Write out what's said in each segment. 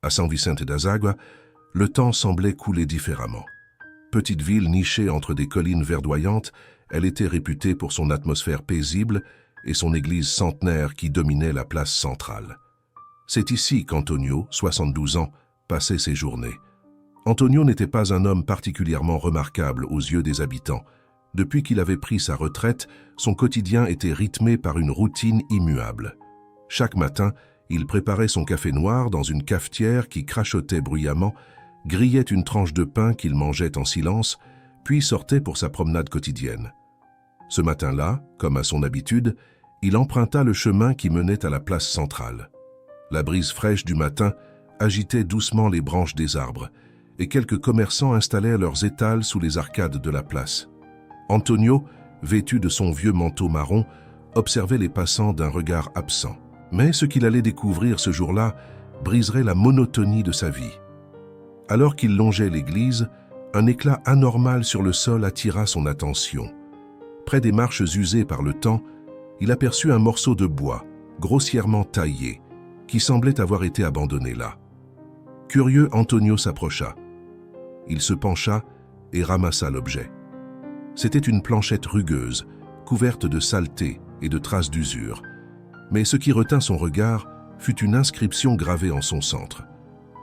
À San Vicente d'Azagua, le temps semblait couler différemment. Petite ville nichée entre des collines verdoyantes, elle était réputée pour son atmosphère paisible et son église centenaire qui dominait la place centrale. C'est ici qu'Antonio, 72 ans, passait ses journées. Antonio n'était pas un homme particulièrement remarquable aux yeux des habitants. Depuis qu'il avait pris sa retraite, son quotidien était rythmé par une routine immuable. Chaque matin, il préparait son café noir dans une cafetière qui crachotait bruyamment, grillait une tranche de pain qu'il mangeait en silence, puis sortait pour sa promenade quotidienne. Ce matin-là, comme à son habitude, il emprunta le chemin qui menait à la place centrale. La brise fraîche du matin agitait doucement les branches des arbres, et quelques commerçants installèrent leurs étals sous les arcades de la place. Antonio, vêtu de son vieux manteau marron, observait les passants d'un regard absent. Mais ce qu'il allait découvrir ce jour-là briserait la monotonie de sa vie. Alors qu'il longeait l'église, un éclat anormal sur le sol attira son attention. Près des marches usées par le temps, il aperçut un morceau de bois, grossièrement taillé, qui semblait avoir été abandonné là. Curieux, Antonio s'approcha. Il se pencha et ramassa l'objet. C'était une planchette rugueuse, couverte de saleté et de traces d'usure. Mais ce qui retint son regard fut une inscription gravée en son centre.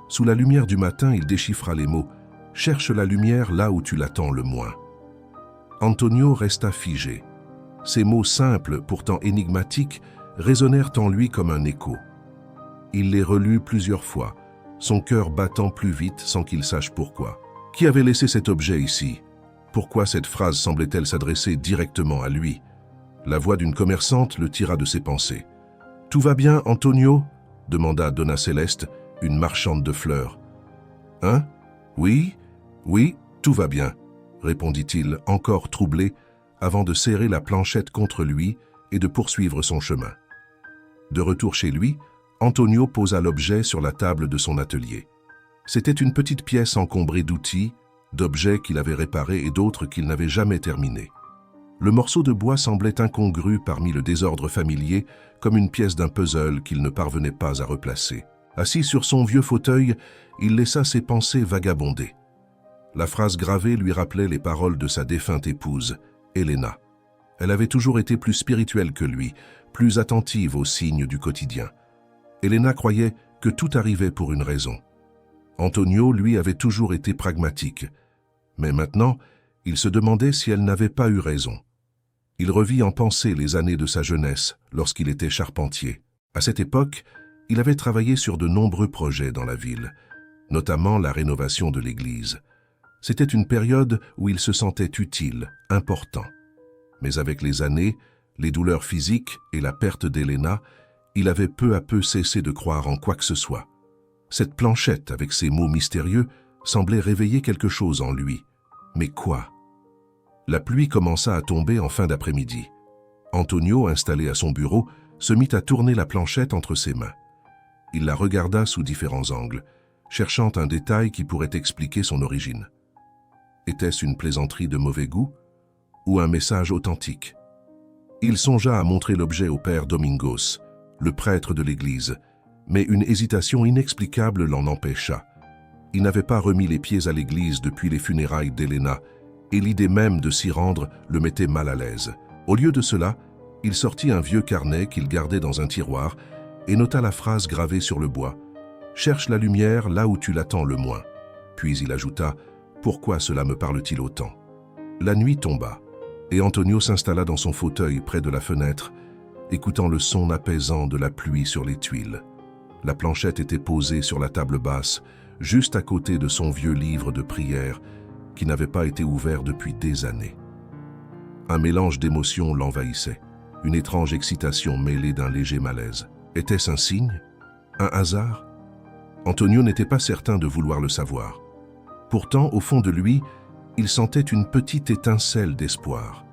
Sous la lumière du matin, il déchiffra les mots « Cherche la lumière là où tu l'attends le moins ». Antonio resta figé. Ces mots simples, pourtant énigmatiques, résonnèrent en lui comme un écho. Il les relut plusieurs fois, son cœur battant plus vite sans qu'il sache pourquoi. Qui avait laissé cet objet ici? Pourquoi cette phrase semblait-elle s'adresser directement à lui? La voix d'une commerçante le tira de ses pensées. « Tout va bien, Antonio ?» demanda Donna Céleste, une marchande de fleurs. « Hein? Oui, tout va bien, » répondit-il, encore troublé, avant de serrer la planchette contre lui et de poursuivre son chemin. De retour chez lui, Antonio posa l'objet sur la table de son atelier. C'était une petite pièce encombrée d'outils, d'objets qu'il avait réparés et d'autres qu'il n'avait jamais terminés. Le morceau de bois semblait incongru parmi le désordre familier, comme une pièce d'un puzzle qu'il ne parvenait pas à replacer. Assis sur son vieux fauteuil, il laissa ses pensées vagabonder. La phrase gravée lui rappelait les paroles de sa défunte épouse, Elena. Elle avait toujours été plus spirituelle que lui, plus attentive aux signes du quotidien. Elena croyait que tout arrivait pour une raison. Antonio, lui, avait toujours été pragmatique. Mais maintenant, il se demandait si elle n'avait pas eu raison. Il revit en pensée les années de sa jeunesse, lorsqu'il était charpentier. À cette époque, il avait travaillé sur de nombreux projets dans la ville, notamment la rénovation de l'église. C'était une période où il se sentait utile, important. Mais avec les années, les douleurs physiques et la perte d'Elena, il avait peu à peu cessé de croire en quoi que ce soit. Cette planchette, avec ses mots mystérieux, semblait réveiller quelque chose en lui. Mais quoi? La pluie commença à tomber en fin d'après-midi. Antonio, installé à son bureau, se mit à tourner la planchette entre ses mains. Il la regarda sous différents angles, cherchant un détail qui pourrait expliquer son origine. Était-ce une plaisanterie de mauvais goût ou un message authentique? Il songea à montrer l'objet au père Domingos, le prêtre de l'église, mais une hésitation inexplicable l'en empêcha. Il n'avait pas remis les pieds à l'église depuis les funérailles d'Elena, et l'idée même de s'y rendre le mettait mal à l'aise. Au lieu de cela, il sortit un vieux carnet qu'il gardait dans un tiroir et nota la phrase gravée sur le bois « Cherche la lumière là où tu l'attends le moins ». Puis il ajouta « Pourquoi cela me parle-t-il autant ?» La nuit tomba, et Antonio s'installa dans son fauteuil près de la fenêtre, écoutant le son apaisant de la pluie sur les tuiles. La planchette était posée sur la table basse, juste à côté de son vieux livre de prière, qui n'avait pas été ouvert depuis des années. Un mélange d'émotions l'envahissait, une étrange excitation mêlée d'un léger malaise. Était-ce un signe? Un hasard? Antonio n'était pas certain de vouloir le savoir. Pourtant, au fond de lui, il sentait une petite étincelle d'espoir.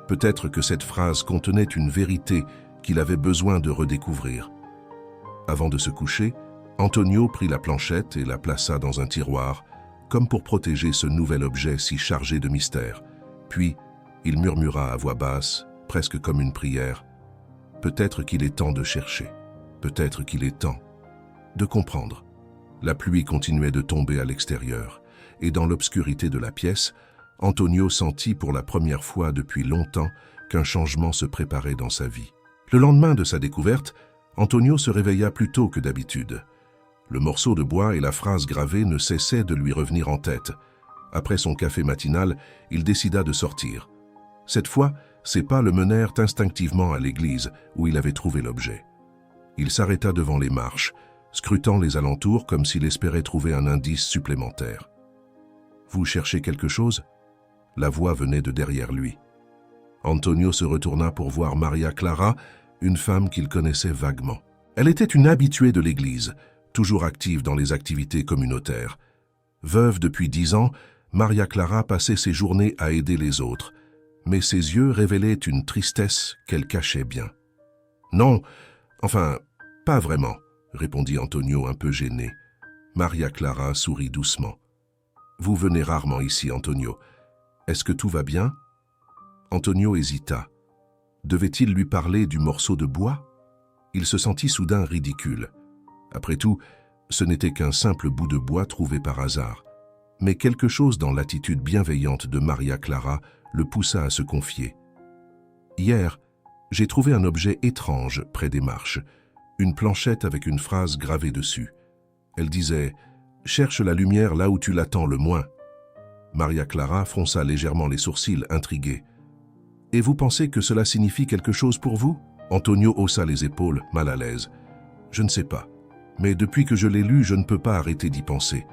Peut-être que cette phrase contenait une vérité qu'il avait besoin de redécouvrir. Avant de se coucher, Antonio prit la planchette et la plaça dans un tiroir, comme pour protéger ce nouvel objet si chargé de mystère. Puis, il murmura à voix basse, presque comme une prière, « Peut-être qu'il est temps de chercher, peut-être qu'il est temps de comprendre. » La pluie continuait de tomber à l'extérieur, et dans l'obscurité de la pièce, Antonio sentit pour la première fois depuis longtemps qu'un changement se préparait dans sa vie. Le lendemain de sa découverte, Antonio se réveilla plus tôt que d'habitude. Le morceau de bois et la phrase gravée ne cessaient de lui revenir en tête. Après son café matinal, il décida de sortir. Cette fois, ses pas le menèrent instinctivement à l'église où il avait trouvé l'objet. Il s'arrêta devant les marches, scrutant les alentours comme s'il espérait trouver un indice supplémentaire. « Vous cherchez quelque chose ?» La voix venait de derrière lui. Antonio se retourna pour voir Maria Clara, une femme qu'il connaissait vaguement. Elle était une habituée de l'église, toujours active dans les activités communautaires. Veuve depuis 10 ans, Maria Clara passait ses journées à aider les autres, mais ses yeux révélaient une tristesse qu'elle cachait bien. « Non, enfin, pas vraiment », répondit Antonio un peu gêné. Maria Clara sourit doucement. « Vous venez rarement ici, Antonio. Est-ce que tout va bien ?» Antonio hésita. Devait-il lui parler du morceau de bois? Il se sentit soudain ridicule. Après tout, ce n'était qu'un simple bout de bois trouvé par hasard. Mais quelque chose dans l'attitude bienveillante de Maria Clara le poussa à se confier. « Hier, j'ai trouvé un objet étrange près des marches, une planchette avec une phrase gravée dessus. Elle disait « Cherche la lumière là où tu l'attends le moins ». Maria Clara fronça légèrement les sourcils, intriguée. « Et vous pensez que cela signifie quelque chose pour vous ?» Antonio haussa les épaules, mal à l'aise. « Je ne sais pas, mais depuis que je l'ai lu, je ne peux pas arrêter d'y penser.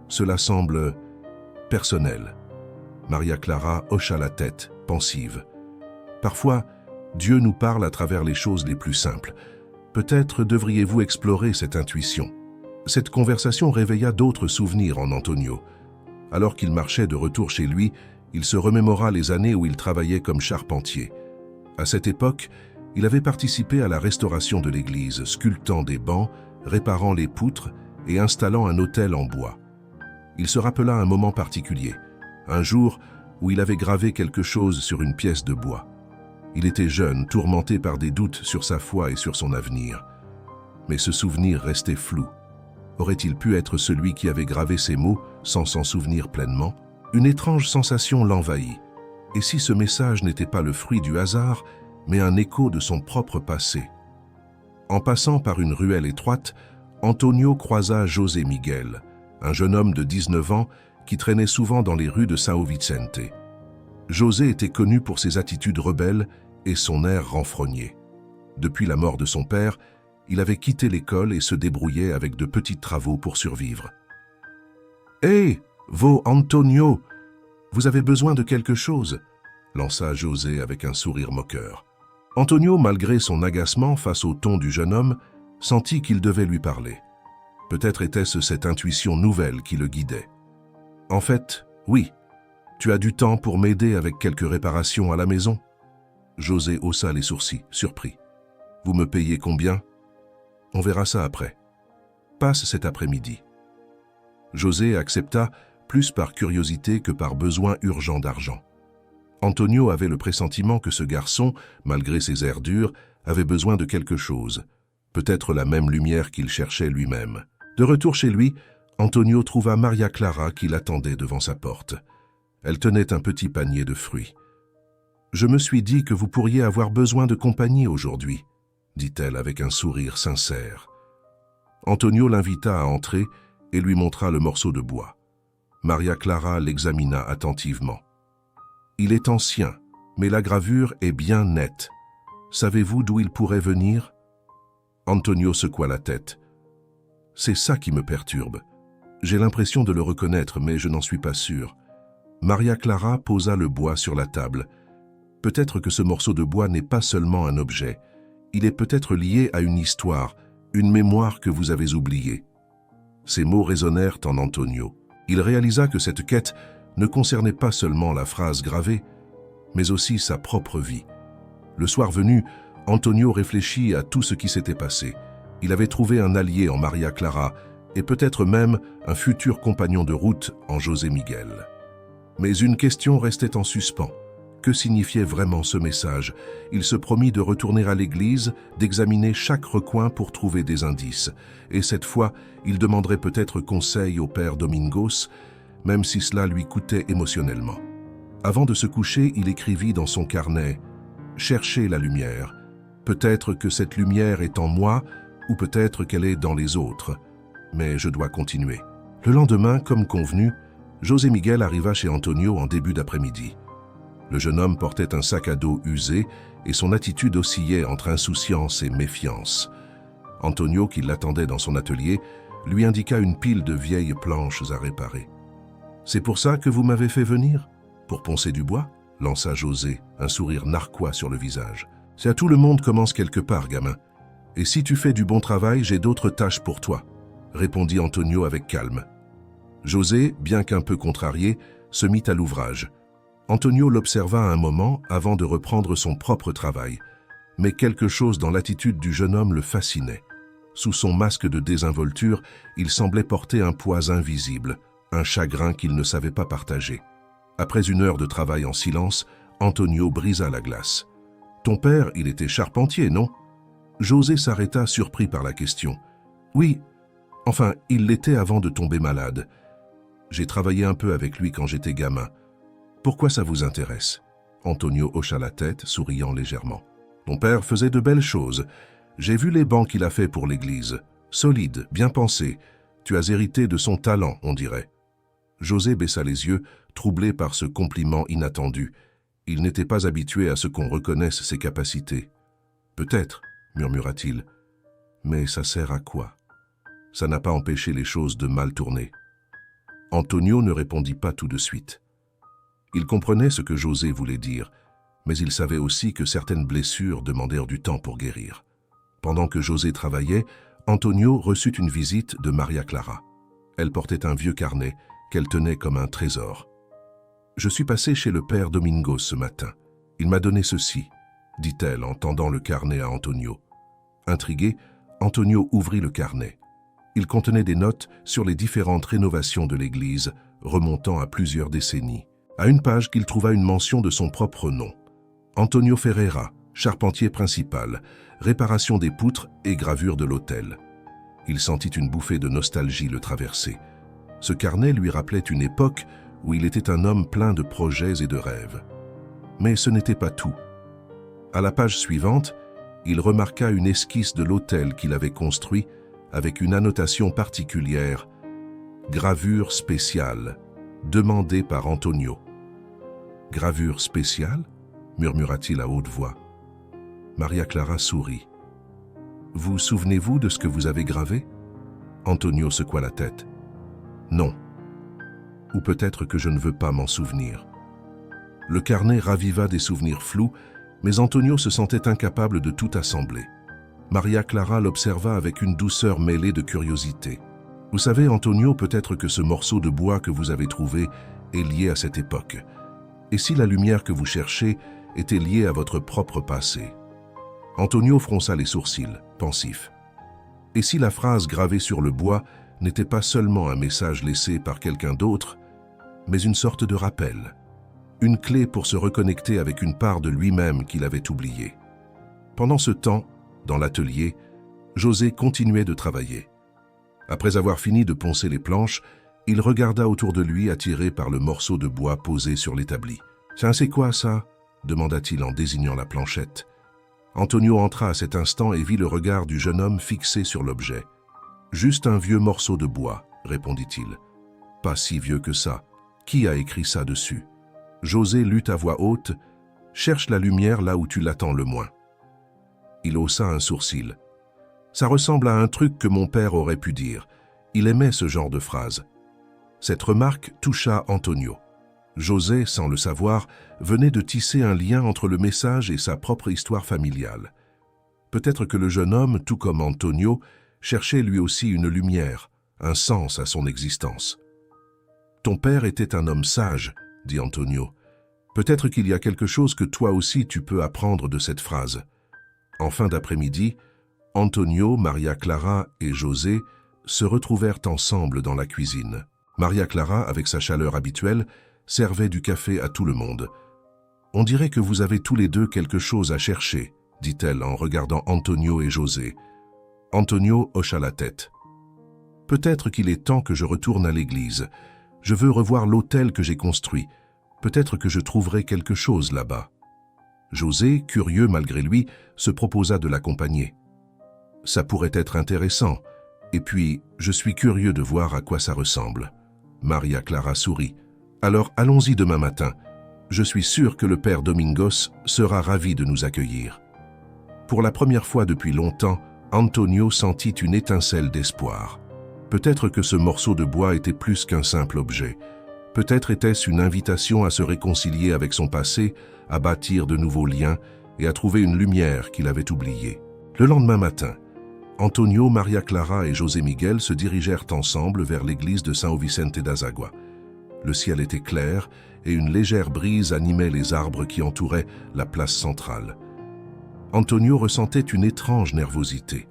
Cela semble personnel. » Maria Clara hocha la tête, pensive. « Parfois, Dieu nous parle à travers les choses les plus simples. Peut-être devriez-vous explorer cette intuition. » Cette conversation réveilla d'autres souvenirs en Antonio. Alors qu'il marchait de retour chez lui, il se remémora les années où il travaillait comme charpentier. À cette époque, il avait participé à la restauration de l'église, sculptant des bancs, réparant les poutres et installant un autel en bois. Il se rappela un moment particulier, un jour où il avait gravé quelque chose sur une pièce de bois. Il était jeune, tourmenté par des doutes sur sa foi et sur son avenir. Mais ce souvenir restait flou. Aurait-il pu être celui qui avait gravé ces mots sans s'en souvenir pleinement? Une étrange sensation l'envahit. Et si ce message n'était pas le fruit du hasard, mais un écho de son propre passé? En passant par une ruelle étroite, Antonio croisa José Miguel, un jeune homme de 19 ans qui traînait souvent dans les rues de São Vicente. José était connu pour ses attitudes rebelles et son air renfrogné. Depuis la mort de son père, il avait quitté l'école et se débrouillait avec de petits travaux pour survivre. « Hé, vous, Antonio, vous avez besoin de quelque chose ?» lança José avec un sourire moqueur. Antonio, malgré son agacement face au ton du jeune homme, sentit qu'il devait lui parler. Peut-être était-ce cette intuition nouvelle qui le guidait. « En fait, oui. Tu as du temps pour m'aider avec quelques réparations à la maison ?» José haussa les sourcils, surpris. « Vous me payez combien ?»« On verra ça après. Passe cet après-midi. » José accepta, plus par curiosité que par besoin urgent d'argent. Antonio avait le pressentiment que ce garçon, malgré ses airs durs, avait besoin de quelque chose, peut-être la même lumière qu'il cherchait lui-même. De retour chez lui, Antonio trouva Maria Clara qui l'attendait devant sa porte. Elle tenait un petit panier de fruits. « Je me suis dit que vous pourriez avoir besoin de compagnie aujourd'hui, » dit-elle avec un sourire sincère. Antonio l'invita à entrer et lui montra le morceau de bois. Maria Clara l'examina attentivement. « Il est ancien, mais la gravure est bien nette. Savez-vous d'où il pourrait venir ?» Antonio secoua la tête. « C'est ça qui me perturbe. J'ai l'impression de le reconnaître, mais je n'en suis pas sûr. » Maria Clara posa le bois sur la table. « Peut-être que ce morceau de bois n'est pas seulement un objet. Il est peut-être lié à une histoire, une mémoire que vous avez oubliée. » Ces mots résonnèrent en Antonio. Il réalisa que cette quête ne concernait pas seulement la phrase gravée, mais aussi sa propre vie. Le soir venu, Antonio réfléchit à tout ce qui s'était passé. Il avait trouvé un allié en Maria Clara et peut-être même un futur compagnon de route en José Miguel. Mais une question restait en suspens. Que signifiait vraiment ce message? Il se promit de retourner à l'église, d'examiner chaque recoin pour trouver des indices. Et cette fois, il demanderait peut-être conseil au père Domingos, même si cela lui coûtait émotionnellement. Avant de se coucher, il écrivit dans son carnet « Cherchez la lumière. Peut-être que cette lumière est en moi, ou peut-être qu'elle est dans les autres. Mais je dois continuer. » Le lendemain, comme convenu, José Miguel arriva chez Antonio en début d'après-midi. Le jeune homme portait un sac à dos usé et son attitude oscillait entre insouciance et méfiance. Antonio, qui l'attendait dans son atelier, lui indiqua une pile de vieilles planches à réparer. « C'est pour ça que vous m'avez fait venir? Pour poncer du bois ?» lança José, un sourire narquois sur le visage. « C'est à tout le monde commence quelque part, gamin. Et si tu fais du bon travail, j'ai d'autres tâches pour toi, » répondit Antonio avec calme. José, bien qu'un peu contrarié, se mit à l'ouvrage. Antonio l'observa un moment avant de reprendre son propre travail, mais quelque chose dans l'attitude du jeune homme le fascinait. Sous son masque de désinvolture, il semblait porter un poids invisible, un chagrin qu'il ne savait pas partager. Après une heure de travail en silence, Antonio brisa la glace. « Ton père, il était charpentier, non ?» José s'arrêta surpris par la question. « Oui, enfin, il l'était avant de tomber malade. J'ai travaillé un peu avec lui quand j'étais gamin. Pourquoi ça vous intéresse ?» Antonio hocha la tête, souriant légèrement. « Ton père faisait de belles choses. J'ai vu les bancs qu'il a fait pour l'église. Solide, bien pensé. Tu as hérité de son talent, on dirait. » José baissa les yeux, troublé par ce compliment inattendu. Il n'était pas habitué à ce qu'on reconnaisse ses capacités. « Peut-être, » murmura-t-il. « Mais ça sert à quoi? Ça n'a pas empêché les choses de mal tourner. » Antonio ne répondit pas tout de suite. Il comprenait ce que José voulait dire, mais il savait aussi que certaines blessures demandèrent du temps pour guérir. Pendant que José travaillait, Antonio reçut une visite de Maria Clara. Elle portait un vieux carnet qu'elle tenait comme un trésor. « Je suis passé chez le père Domingos ce matin. Il m'a donné ceci, » dit-elle en tendant le carnet à Antonio. Intrigué, Antonio ouvrit le carnet. Il contenait des notes sur les différentes rénovations de l'église, remontant à plusieurs décennies. À une page qu'il trouva une mention de son propre nom. Antonio Ferreira, charpentier principal, réparation des poutres et gravure de l'autel. Il sentit une bouffée de nostalgie le traverser. Ce carnet lui rappelait une époque où il était un homme plein de projets et de rêves. Mais ce n'était pas tout. À la page suivante, il remarqua une esquisse de l'autel qu'il avait construit avec une annotation particulière, « Gravure spéciale », demandée par Antonio. « Gravure spéciale » murmura-t-il à haute voix. Maria Clara sourit. « Vous souvenez-vous de ce que vous avez gravé ?» Antonio secoua la tête. « Non. Ou peut-être que je ne veux pas m'en souvenir. » Le carnet raviva des souvenirs flous, mais Antonio se sentait incapable de tout assembler. Maria Clara l'observa avec une douceur mêlée de curiosité. « Vous savez, Antonio, peut-être que ce morceau de bois que vous avez trouvé est lié à cette époque. Et si la lumière que vous cherchez était liée à votre propre passé ?» Antonio fronça les sourcils, pensif. Et si la phrase gravée sur le bois n'était pas seulement un message laissé par quelqu'un d'autre, mais une sorte de rappel, une clé pour se reconnecter avec une part de lui-même qu'il avait oubliée. Pendant ce temps, dans l'atelier, José continuait de travailler. Après avoir fini de poncer les planches, il regarda autour de lui attiré par le morceau de bois posé sur l'établi. « Tiens, c'est quoi ça ?» demanda-t-il en désignant la planchette. Antonio entra à cet instant et vit le regard du jeune homme fixé sur l'objet. « Juste un vieux morceau de bois, » répondit-il. « Pas si vieux que ça. Qui a écrit ça dessus ?» José lut à voix haute « Cherche la lumière là où tu l'attends le moins. » Il haussa un sourcil. « Ça ressemble à un truc que mon père aurait pu dire. Il aimait ce genre de phrase. » Cette remarque toucha Antonio. José, sans le savoir, venait de tisser un lien entre le message et sa propre histoire familiale. Peut-être que le jeune homme, tout comme Antonio, cherchait lui aussi une lumière, un sens à son existence. « Ton père était un homme sage, » dit Antonio. « Peut-être qu'il y a quelque chose que toi aussi tu peux apprendre de cette phrase. » En fin d'après-midi, Antonio, Maria Clara et José se retrouvèrent ensemble dans la cuisine. Maria Clara, avec sa chaleur habituelle, servait du café à tout le monde. On dirait que vous avez tous les deux quelque chose à chercher, dit-elle en regardant Antonio et José. Antonio hocha la tête. Peut-être qu'il est temps que je retourne à l'église. Je veux revoir l'autel que j'ai construit. Peut-être que je trouverai quelque chose là-bas. José, curieux malgré lui, se proposa de l'accompagner. Ça pourrait être intéressant. Et puis, je suis curieux de voir à quoi ça ressemble. Maria Clara sourit. Alors allons-y demain matin. Je suis sûr que le père Domingos sera ravi de nous accueillir. Pour la première fois depuis longtemps, Antonio sentit une étincelle d'espoir. Peut-être que ce morceau de bois était plus qu'un simple objet. Peut-être était-ce une invitation à se réconcilier avec son passé, à bâtir de nouveaux liens et à trouver une lumière qu'il avait oubliée. Le lendemain matin, Antonio, Maria Clara et José Miguel se dirigèrent ensemble vers l'église de São Vicente d'Azagua. Le ciel était clair et une légère brise animait les arbres qui entouraient la place centrale. Antonio ressentait une étrange nervosité.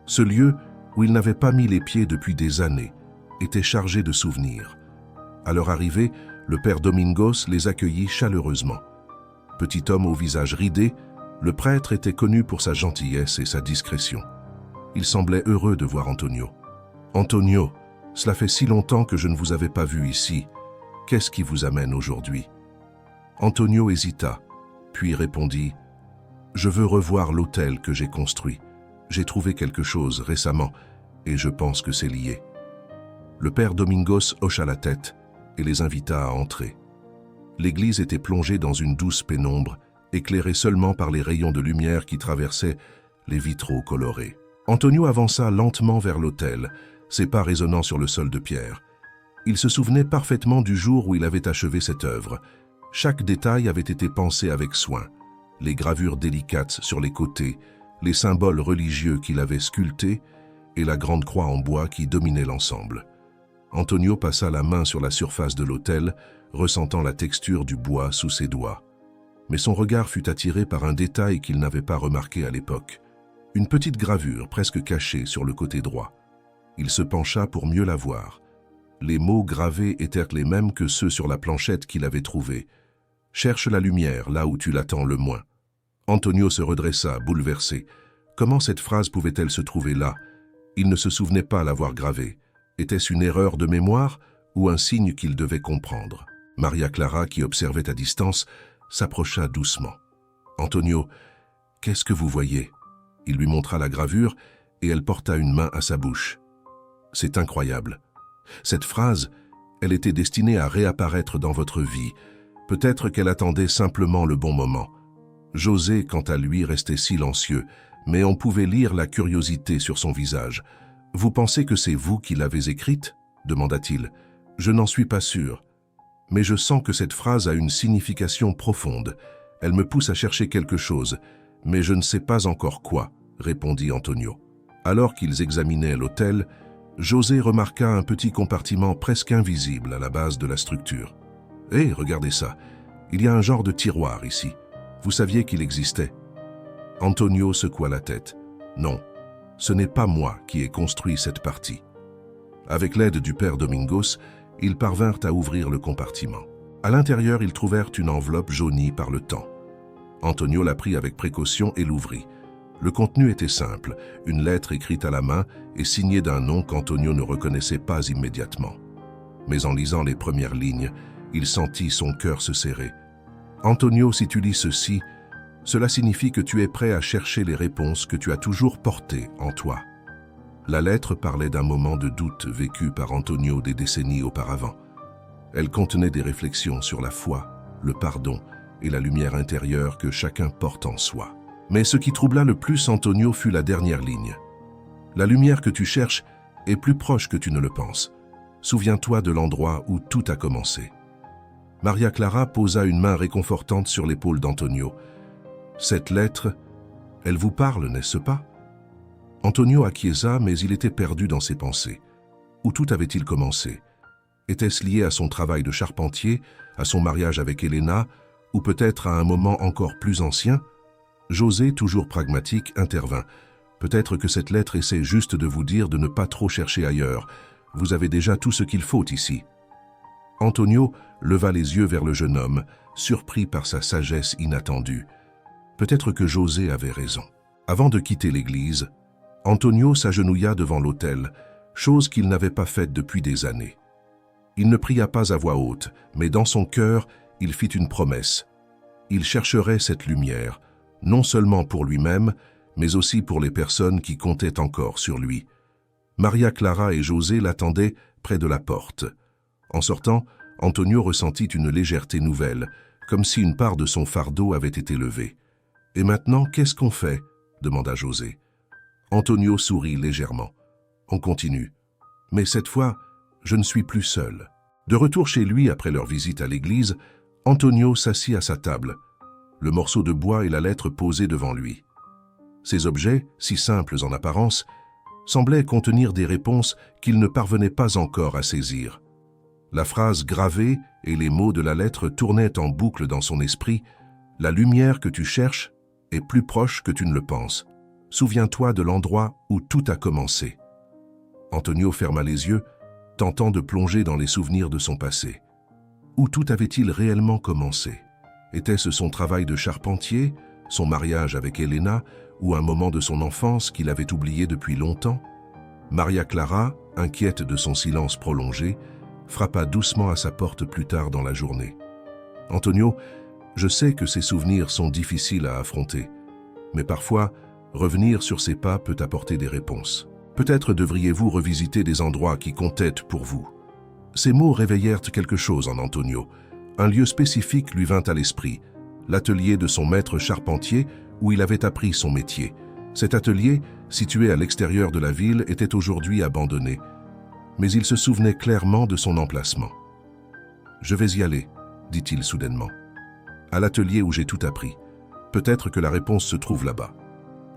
Ce lieu, où il n'avait pas mis les pieds depuis des années, était chargé de souvenirs. À leur arrivée, le père Domingos les accueillit chaleureusement. Petit homme au visage ridé, le prêtre était connu pour sa gentillesse et sa discrétion. Il semblait heureux de voir Antonio. « Antonio, cela fait si longtemps que je ne vous avais pas vu ici. Qu'est-ce qui vous amène aujourd'hui » Antonio hésita, puis répondit « Je veux revoir l'autel que j'ai construit. J'ai trouvé quelque chose récemment et je pense que c'est lié. » Le père Domingos hocha la tête et les invita à entrer. L'église était plongée dans une douce pénombre, éclairée seulement par les rayons de lumière qui traversaient les vitraux colorés. Antonio avança lentement vers l'autel, ses pas résonnant sur le sol de pierre. Il se souvenait parfaitement du jour où il avait achevé cette œuvre. Chaque détail avait été pensé avec soin. Les gravures délicates sur les côtés, les symboles religieux qu'il avait sculptés et la grande croix en bois qui dominait l'ensemble. Antonio passa la main sur la surface de l'autel, ressentant la texture du bois sous ses doigts. Mais son regard fut attiré par un détail qu'il n'avait pas remarqué à l'époque. Une petite gravure presque cachée sur le côté droit. Il se pencha pour mieux la voir. Les mots gravés étaient les mêmes que ceux sur la planchette qu'il avait trouvée. « Cherche la lumière là où tu l'attends le moins ». Antonio se redressa, bouleversé. Comment cette phrase pouvait-elle se trouver là? Il ne se souvenait pas l'avoir gravée. Était-ce une erreur de mémoire ou un signe qu'il devait comprendre? Maria Clara, qui observait à distance, s'approcha doucement. « Antonio, qu'est-ce que vous voyez ?» Il lui montra la gravure et elle porta une main à sa bouche. « C'est incroyable. Cette phrase, elle était destinée à réapparaître dans votre vie. Peut-être qu'elle attendait simplement le bon moment. » José, quant à lui, restait silencieux, mais on pouvait lire la curiosité sur son visage. « Vous pensez que c'est vous qui l'avez écrite ?» demanda-t-il. « Je n'en suis pas sûr. Mais je sens que cette phrase a une signification profonde. Elle me pousse à chercher quelque chose, mais je ne sais pas encore quoi, » répondit Antonio. Alors qu'ils examinaient l'autel, José remarqua un petit compartiment presque invisible à la base de la structure. « Hé, regardez ça, il y a un genre de tiroir ici. Vous saviez qu'il existait ?» Antonio secoua la tête. « Non, ce n'est pas moi qui ai construit cette partie. » Avec l'aide du père Domingos, ils parvinrent à ouvrir le compartiment. À l'intérieur, ils trouvèrent une enveloppe jaunie par le temps. Antonio la prit avec précaution et l'ouvrit. Le contenu était simple, une lettre écrite à la main et signée d'un nom qu'Antonio ne reconnaissait pas immédiatement. Mais en lisant les premières lignes, il sentit son cœur se serrer. « Antonio, si tu lis ceci, cela signifie que tu es prêt à chercher les réponses que tu as toujours portées en toi. » La lettre parlait d'un moment de doute vécu par Antonio des décennies auparavant. Elle contenait des réflexions sur la foi, le pardon et la lumière intérieure que chacun porte en soi. Mais ce qui troubla le plus Antonio fut la dernière ligne. « La lumière que tu cherches est plus proche que tu ne le penses. Souviens-toi de l'endroit où tout a commencé. » Maria Clara posa une main réconfortante sur l'épaule d'Antonio. « Cette lettre, elle vous parle, n'est-ce pas ?» Antonio acquiesça, mais il était perdu dans ses pensées. Où tout avait-il commencé? Était-ce lié à son travail de charpentier, à son mariage avec Elena, ou peut-être à un moment encore plus ancien? José, toujours pragmatique, intervint. Peut-être que cette lettre essaie juste de vous dire de ne pas trop chercher ailleurs. Vous avez déjà tout ce qu'il faut ici. Antonio leva les yeux vers le jeune homme, surpris par sa sagesse inattendue. Peut-être que José avait raison. Avant de quitter l'église, Antonio s'agenouilla devant l'autel, chose qu'il n'avait pas faite depuis des années. Il ne pria pas à voix haute, mais dans son cœur, il fit une promesse. Il chercherait cette lumière, non seulement pour lui-même, mais aussi pour les personnes qui comptaient encore sur lui. Maria Clara et José l'attendaient près de la porte. En sortant, Antonio ressentit une légèreté nouvelle, comme si une part de son fardeau avait été levée. « Et maintenant, qu'est-ce qu'on fait ?» demanda José. Antonio sourit légèrement. « On continue. Mais cette fois, je ne suis plus seul. » De retour chez lui après leur visite à l'église, Antonio s'assit à sa table, le morceau de bois et la lettre posés devant lui. Ces objets, si simples en apparence, semblaient contenir des réponses qu'il ne parvenait pas encore à saisir. La phrase gravée et les mots de la lettre tournaient en boucle dans son esprit. « La lumière que tu cherches est plus proche que tu ne le penses. Souviens-toi de l'endroit où tout a commencé. » Antonio ferma les yeux, tentant de plonger dans les souvenirs de son passé. Où tout avait-il réellement commencé? Était-ce son travail de charpentier, son mariage avec Elena, ou un moment de son enfance qu'il avait oublié depuis longtemps? Maria Clara, inquiète de son silence prolongé, frappa doucement à sa porte plus tard dans la journée. « Antonio, je sais que ces souvenirs sont difficiles à affronter, mais parfois, revenir sur ces pas peut apporter des réponses. Peut-être devriez-vous revisiter des endroits qui comptaient pour vous. » Ces mots réveillèrent quelque chose en Antonio. Un lieu spécifique lui vint à l'esprit, l'atelier de son maître charpentier où il avait appris son métier. Cet atelier, situé à l'extérieur de la ville, était aujourd'hui abandonné, mais il se souvenait clairement de son emplacement. « Je vais y aller, » dit-il soudainement. « À l'atelier où j'ai tout appris. Peut-être que la réponse se trouve là-bas. »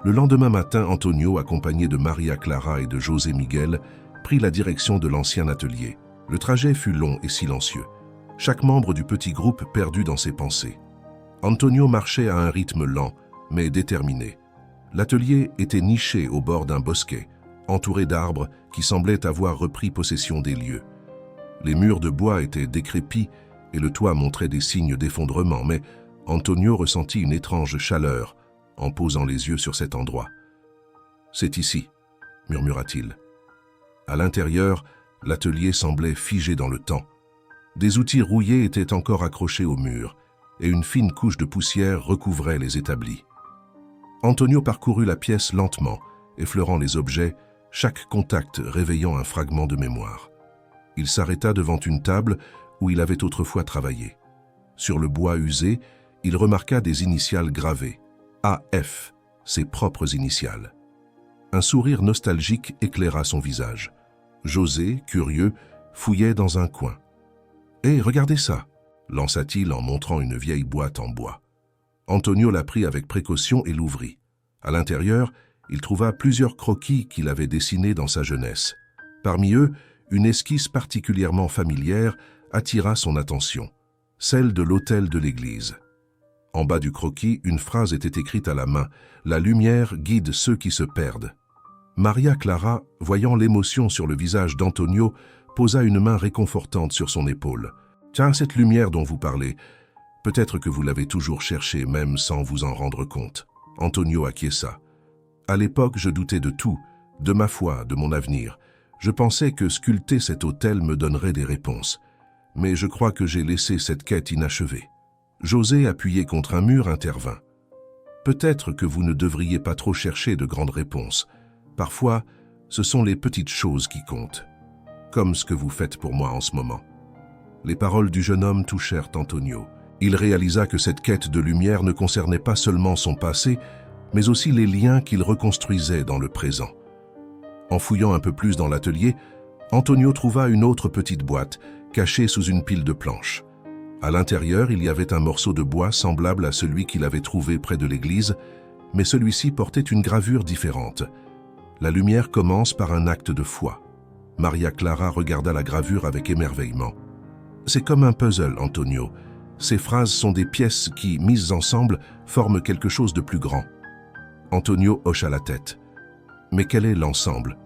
Le lendemain matin, Antonio, accompagné de Maria Clara et de José Miguel, prit la direction de l'ancien atelier. Le trajet fut long et silencieux, chaque membre du petit groupe perdu dans ses pensées. Antonio marchait à un rythme lent, mais déterminé. L'atelier était niché au bord d'un bosquet, entouré d'arbres qui semblaient avoir repris possession des lieux. Les murs de bois étaient décrépits et le toit montrait des signes d'effondrement, mais Antonio ressentit une étrange chaleur en posant les yeux sur cet endroit. « C'est ici », murmura-t-il. À l'intérieur, l'atelier semblait figé dans le temps. Des outils rouillés étaient encore accrochés au mur, et une fine couche de poussière recouvrait les établis. Antonio parcourut la pièce lentement, effleurant les objets, chaque contact réveillant un fragment de mémoire. Il s'arrêta devant une table où il avait autrefois travaillé. Sur le bois usé, il remarqua des initiales gravées. AF, ses propres initiales. Un sourire nostalgique éclaira son visage. José, curieux, fouillait dans un coin. « Hé, regardez ça !» lança-t-il en montrant une vieille boîte en bois. Antonio la prit avec précaution et l'ouvrit. À l'intérieur, il trouva plusieurs croquis qu'il avait dessinés dans sa jeunesse. Parmi eux, une esquisse particulièrement familière attira son attention, celle de l'autel de l'église. En bas du croquis, une phrase était écrite à la main. « La lumière guide ceux qui se perdent. » Maria Clara, voyant l'émotion sur le visage d'Antonio, posa une main réconfortante sur son épaule. « Tiens, cette lumière dont vous parlez, peut-être que vous l'avez toujours cherchée, même sans vous en rendre compte. » Antonio acquiesça. « À l'époque, je doutais de tout, de ma foi, de mon avenir. Je pensais que sculpter cet autel me donnerait des réponses. Mais je crois que j'ai laissé cette quête inachevée. » José, appuyé contre un mur, intervint. « Peut-être que vous ne devriez pas trop chercher de grandes réponses. Parfois, ce sont les petites choses qui comptent, comme ce que vous faites pour moi en ce moment. » Les paroles du jeune homme touchèrent Antonio. Il réalisa que cette quête de lumière ne concernait pas seulement son passé, mais aussi les liens qu'il reconstruisait dans le présent. En fouillant un peu plus dans l'atelier, Antonio trouva une autre petite boîte, cachée sous une pile de planches. À l'intérieur, il y avait un morceau de bois semblable à celui qu'il avait trouvé près de l'église, mais celui-ci portait une gravure différente. La lumière commence par un acte de foi. Maria Clara regarda la gravure avec émerveillement. « C'est comme un puzzle, Antonio. Ces phrases sont des pièces qui, mises ensemble, forment quelque chose de plus grand. » Antonio hocha la tête. « Mais quel est l'ensemble ?»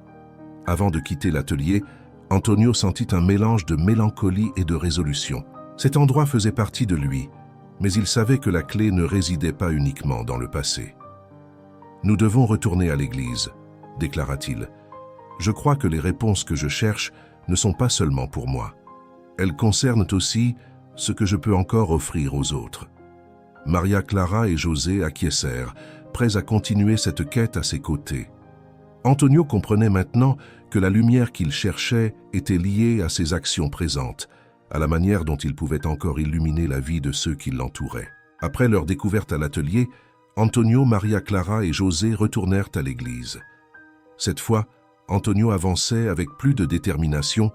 Avant de quitter l'atelier, Antonio sentit un mélange de mélancolie et de résolution. Cet endroit faisait partie de lui, mais il savait que la clé ne résidait pas uniquement dans le passé. « Nous devons retourner à l'église », déclara-t-il. « Je crois que les réponses que je cherche ne sont pas seulement pour moi. Elles concernent aussi ce que je peux encore offrir aux autres. » Maria Clara et José acquiescèrent, prêts à continuer cette quête à ses côtés. Antonio comprenait maintenant que la lumière qu'il cherchait était liée à ses actions présentes, à la manière dont il pouvait encore illuminer la vie de ceux qui l'entouraient. Après leur découverte à l'atelier, Antonio, Maria Clara et José retournèrent à l'église. Cette fois, Antonio avançait avec plus de détermination,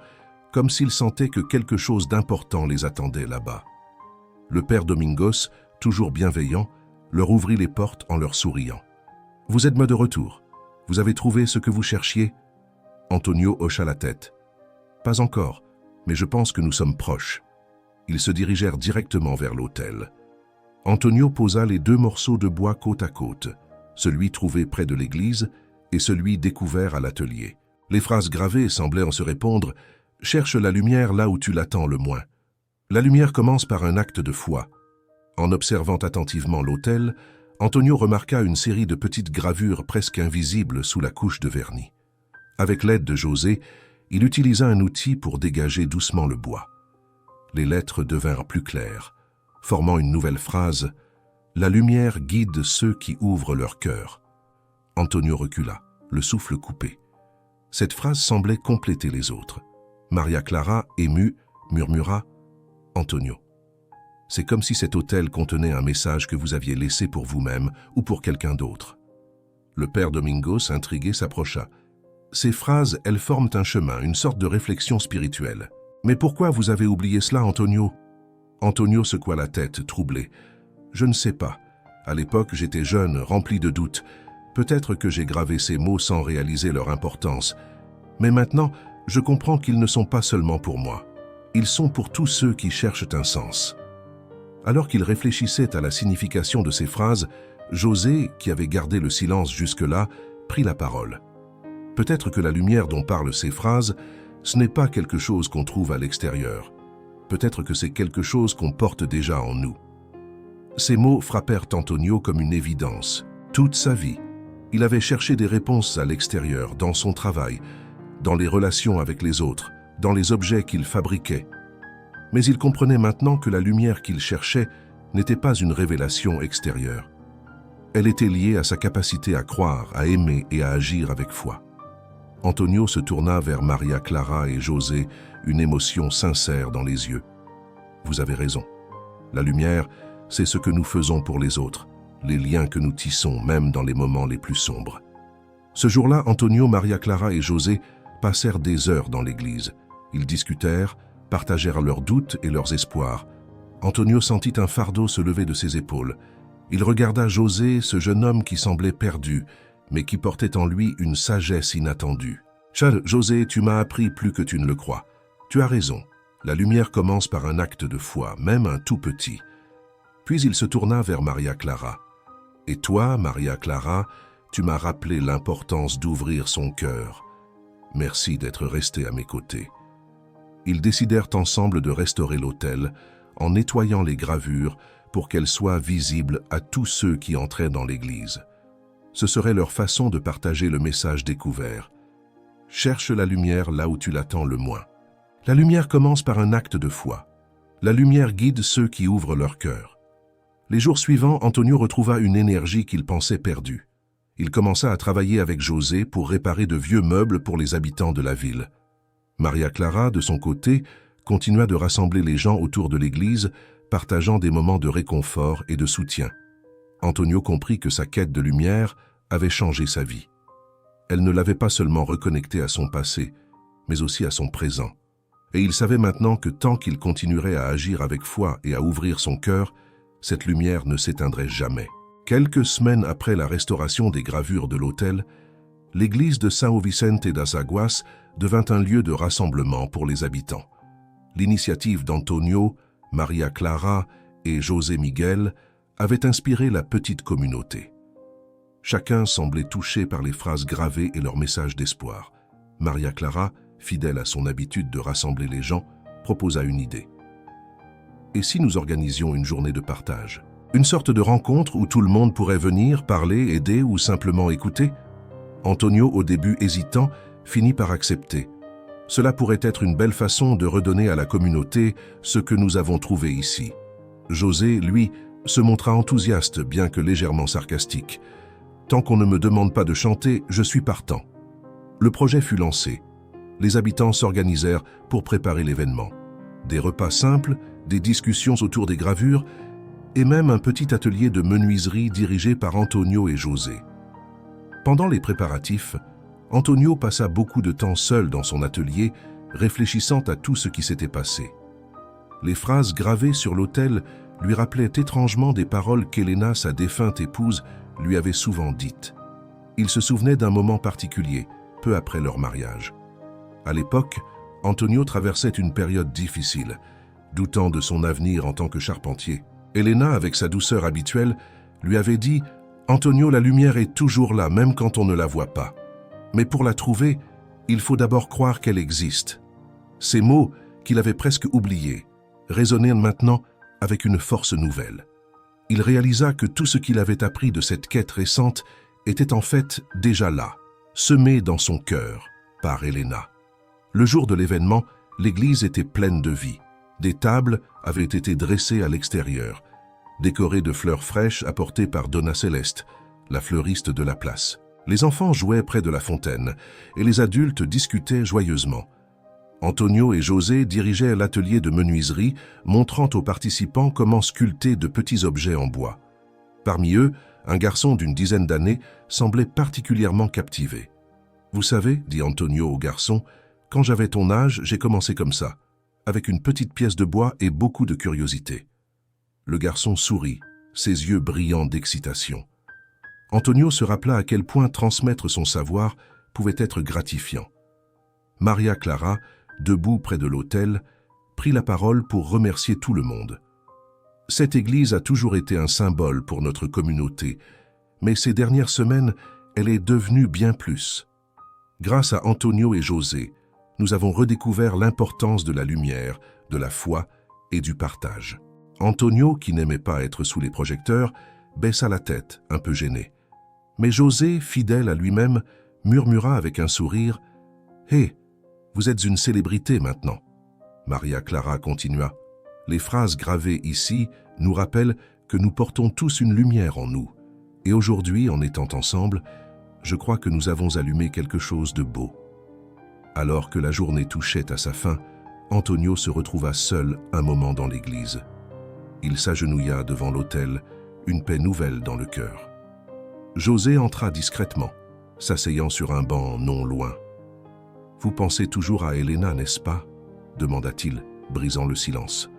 comme s'il sentait que quelque chose d'important les attendait là-bas. Le père Domingos, toujours bienveillant, leur ouvrit les portes en leur souriant. « Vous êtes de retour. Vous avez trouvé ce que vous cherchiez ?» Antonio hocha la tête. « Pas encore, mais je pense que nous sommes proches. » Ils se dirigèrent directement vers l'autel. Antonio posa les 2 morceaux de bois côte à côte, celui trouvé près de l'église et celui découvert à l'atelier. Les phrases gravées semblaient en se répondre « Cherche la lumière là où tu l'attends le moins ». La lumière commence par un acte de foi. En observant attentivement l'autel, Antonio remarqua une série de petites gravures presque invisibles sous la couche de vernis. Avec l'aide de José, il utilisa un outil pour dégager doucement le bois. Les lettres devinrent plus claires, formant une nouvelle phrase « La lumière guide ceux qui ouvrent leur cœur ». Antonio recula, le souffle coupé. Cette phrase semblait compléter les autres. Maria Clara, émue, murmura « Antonio, c'est comme si cet autel contenait un message que vous aviez laissé pour vous-même ou pour quelqu'un d'autre. » Le père Domingos, intrigué, s'approcha. Ces phrases, elles forment un chemin, une sorte de réflexion spirituelle. « Mais pourquoi vous avez oublié cela, Antonio ?» Antonio secoua la tête, troublé. « Je ne sais pas. À l'époque, j'étais jeune, rempli de doutes. Peut-être que j'ai gravé ces mots sans réaliser leur importance. Mais maintenant, je comprends qu'ils ne sont pas seulement pour moi. Ils sont pour tous ceux qui cherchent un sens. » Alors qu'il réfléchissait à la signification de ces phrases, José, qui avait gardé le silence jusque-là, prit la parole. Peut-être que la lumière dont parlent ces phrases, ce n'est pas quelque chose qu'on trouve à l'extérieur. Peut-être que c'est quelque chose qu'on porte déjà en nous. Ces mots frappèrent Antonio comme une évidence. Toute sa vie, il avait cherché des réponses à l'extérieur, dans son travail, dans les relations avec les autres, dans les objets qu'il fabriquait. Mais il comprenait maintenant que la lumière qu'il cherchait n'était pas une révélation extérieure. Elle était liée à sa capacité à croire, à aimer et à agir avec foi. Antonio se tourna vers Maria Clara et José, une émotion sincère dans les yeux. « Vous avez raison. La lumière, c'est ce que nous faisons pour les autres, les liens que nous tissons, même dans les moments les plus sombres. » Ce jour-là, Antonio, Maria Clara et José passèrent des heures dans l'église. Ils discutèrent, partagèrent leurs doutes et leurs espoirs. Antonio sentit un fardeau se lever de ses épaules. Il regarda José, ce jeune homme qui semblait perdu, mais qui portait en lui une sagesse inattendue. « José, tu m'as appris plus que tu ne le crois. Tu as raison. La lumière commence par un acte de foi, même un tout petit. » Puis il se tourna vers Maria Clara. « Et toi, Maria Clara, tu m'as rappelé l'importance d'ouvrir son cœur. Merci d'être restée à mes côtés. » Ils décidèrent ensemble de restaurer l'autel en nettoyant les gravures pour qu'elles soient visibles à tous ceux qui entraient dans l'église. Ce serait leur façon de partager le message découvert. Cherche la lumière là où tu l'attends le moins. La lumière commence par un acte de foi. La lumière guide ceux qui ouvrent leur cœur. Les jours suivants, Antonio retrouva une énergie qu'il pensait perdue. Il commença à travailler avec José pour réparer de vieux meubles pour les habitants de la ville. Maria Clara, de son côté, continua de rassembler les gens autour de l'église, partageant des moments de réconfort et de soutien. Antonio comprit que sa quête de lumière avait changé sa vie. Elle ne l'avait pas seulement reconnecté à son passé, mais aussi à son présent. Et il savait maintenant que tant qu'il continuerait à agir avec foi et à ouvrir son cœur, cette lumière ne s'éteindrait jamais. Quelques semaines après la restauration des gravures de l'autel, l'église de São Vicente das Águas devint un lieu de rassemblement pour les habitants. L'initiative d'Antonio, Maria Clara et José Miguel avait inspiré la petite communauté. Chacun semblait touché par les phrases gravées et leurs messages d'espoir. Maria Clara, fidèle à son habitude de rassembler les gens, proposa une idée. Et si nous organisions une journée de partage? Une sorte de rencontre où tout le monde pourrait venir, parler, aider ou simplement écouter? Antonio, au début hésitant, finit par accepter. Cela pourrait être une belle façon de redonner à la communauté ce que nous avons trouvé ici. José, lui, se montra enthousiaste, bien que légèrement sarcastique. Tant qu'on ne me demande pas de chanter, je suis partant. Le projet fut lancé. Les habitants s'organisèrent pour préparer l'événement. Des repas simples, des discussions autour des gravures et même un petit atelier de menuiserie dirigé par Antonio et José. Pendant les préparatifs, Antonio passa beaucoup de temps seul dans son atelier, réfléchissant à tout ce qui s'était passé. Les phrases gravées sur l'autel lui rappelaient étrangement des paroles qu'Elena, sa défunte épouse, lui avait souvent dites. Il se souvenait d'un moment particulier, peu après leur mariage. À l'époque, Antonio traversait une période difficile, doutant de son avenir en tant que charpentier. Elena, avec sa douceur habituelle, lui avait dit « Antonio, la lumière est toujours là, même quand on ne la voit pas. Mais pour la trouver, il faut d'abord croire qu'elle existe. » Ces mots, qu'il avait presque oubliés, résonnaient maintenant avec une force nouvelle. Il réalisa que tout ce qu'il avait appris de cette quête récente était en fait déjà là, semé dans son cœur par Elena. Le jour de l'événement, l'église était pleine de vie. Des tables avaient été dressées à l'extérieur, décorées de fleurs fraîches apportées par Donna Céleste, la fleuriste de la place. Les enfants jouaient près de la fontaine et les adultes discutaient joyeusement. Antonio et José dirigeaient l'atelier de menuiserie, montrant aux participants comment sculpter de petits objets en bois. Parmi eux, un garçon d'une dizaine d'années semblait particulièrement captivé. « Vous savez, dit Antonio au garçon, quand j'avais ton âge, j'ai commencé comme ça, avec une petite pièce de bois et beaucoup de curiosité. » Le garçon sourit, ses yeux brillants d'excitation. Antonio se rappela à quel point transmettre son savoir pouvait être gratifiant. Maria Clara, debout près de l'autel, prit la parole pour remercier tout le monde. Cette église a toujours été un symbole pour notre communauté, mais ces dernières semaines, elle est devenue bien plus. Grâce à Antonio et José, nous avons redécouvert l'importance de la lumière, de la foi et du partage. Antonio, qui n'aimait pas être sous les projecteurs, baissa la tête, un peu gêné. Mais José, fidèle à lui-même, murmura avec un sourire « Hé, vous êtes une célébrité maintenant. » Maria Clara continua. « Les phrases gravées ici nous rappellent que nous portons tous une lumière en nous. Et aujourd'hui, en étant ensemble, je crois que nous avons allumé quelque chose de beau. » Alors que la journée touchait à sa fin, Antonio se retrouva seul un moment dans l'église. Il s'agenouilla devant l'autel, une paix nouvelle dans le cœur. José entra discrètement, s'asseyant sur un banc non loin. « Vous pensez toujours à Elena, n'est-ce pas ?» demanda-t-il, brisant le silence.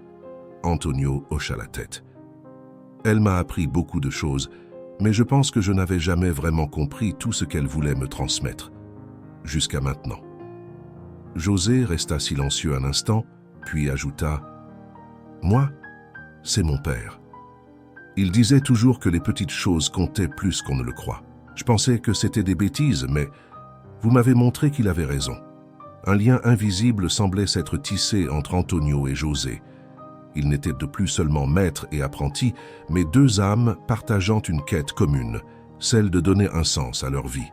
Antonio hocha la tête. « Elle m'a appris beaucoup de choses, mais je pense que je n'avais jamais vraiment compris tout ce qu'elle voulait me transmettre, jusqu'à maintenant. » José resta silencieux un instant, puis ajouta « Moi, c'est mon père. Il disait toujours que les petites choses comptaient plus qu'on ne le croit. Je pensais que c'était des bêtises, mais vous m'avez montré qu'il avait raison. Un lien invisible semblait s'être tissé entre Antonio et José. Ils n'étaient de plus seulement maîtres et apprentis, mais deux âmes partageant une quête commune, celle de donner un sens à leur vie.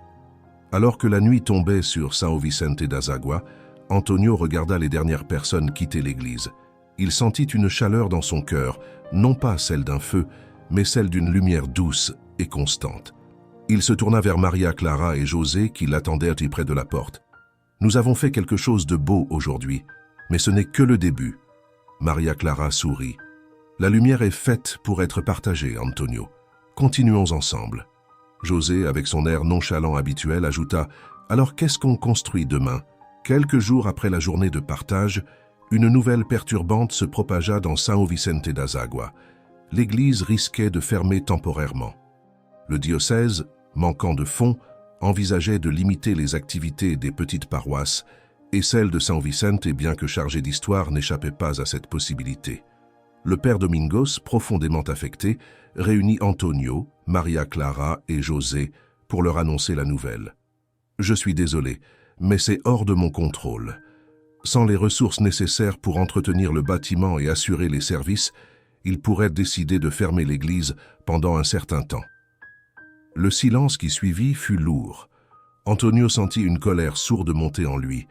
Alors que la nuit tombait sur São Vicente das Águas, Antonio regarda les dernières personnes quitter l'église. Il sentit une chaleur dans son cœur, non pas celle d'un feu, mais celle d'une lumière douce et constante. Il se tourna vers Maria Clara et José qui l'attendaient près de la porte. « Nous avons fait quelque chose de beau aujourd'hui, mais ce n'est que le début. » Maria Clara sourit. « La lumière est faite pour être partagée, Antonio. Continuons ensemble. » José, avec son air nonchalant habituel, ajouta « Alors qu'est-ce qu'on construit demain ?» Quelques jours après la journée de partage, une nouvelle perturbante se propagea dans São Vicente das Águas. L'église risquait de fermer temporairement. Le diocèse, manquant de fonds, envisageait de limiter les activités des petites paroisses, et celle de São Vicente, bien que chargée d'histoire, n'échappait pas à cette possibilité. Le père Domingos, profondément affecté, réunit Antonio, Maria Clara et José pour leur annoncer la nouvelle. « Je suis désolé, mais c'est hors de mon contrôle. Sans les ressources nécessaires pour entretenir le bâtiment et assurer les services, il pourrait décider de fermer l'église pendant un certain temps. Le silence qui suivit fut lourd. Antonio sentit une colère sourde monter en lui.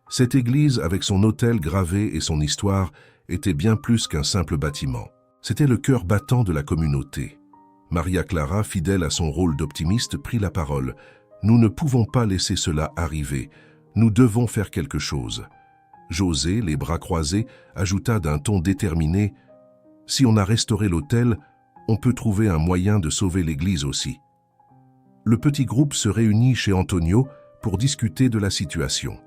Cette église, avec son autel gravé et son histoire, était bien plus qu'un simple bâtiment. C'était le cœur battant de la communauté. Maria Clara, fidèle à son rôle d'optimiste, prit la parole. « Nous ne pouvons pas laisser cela arriver. Nous devons faire quelque chose. » José, les bras croisés, ajouta d'un ton déterminé « Si on a restauré l'autel, on peut trouver un moyen de sauver l'église aussi. » Le petit groupe se réunit chez Antonio pour discuter de la situation.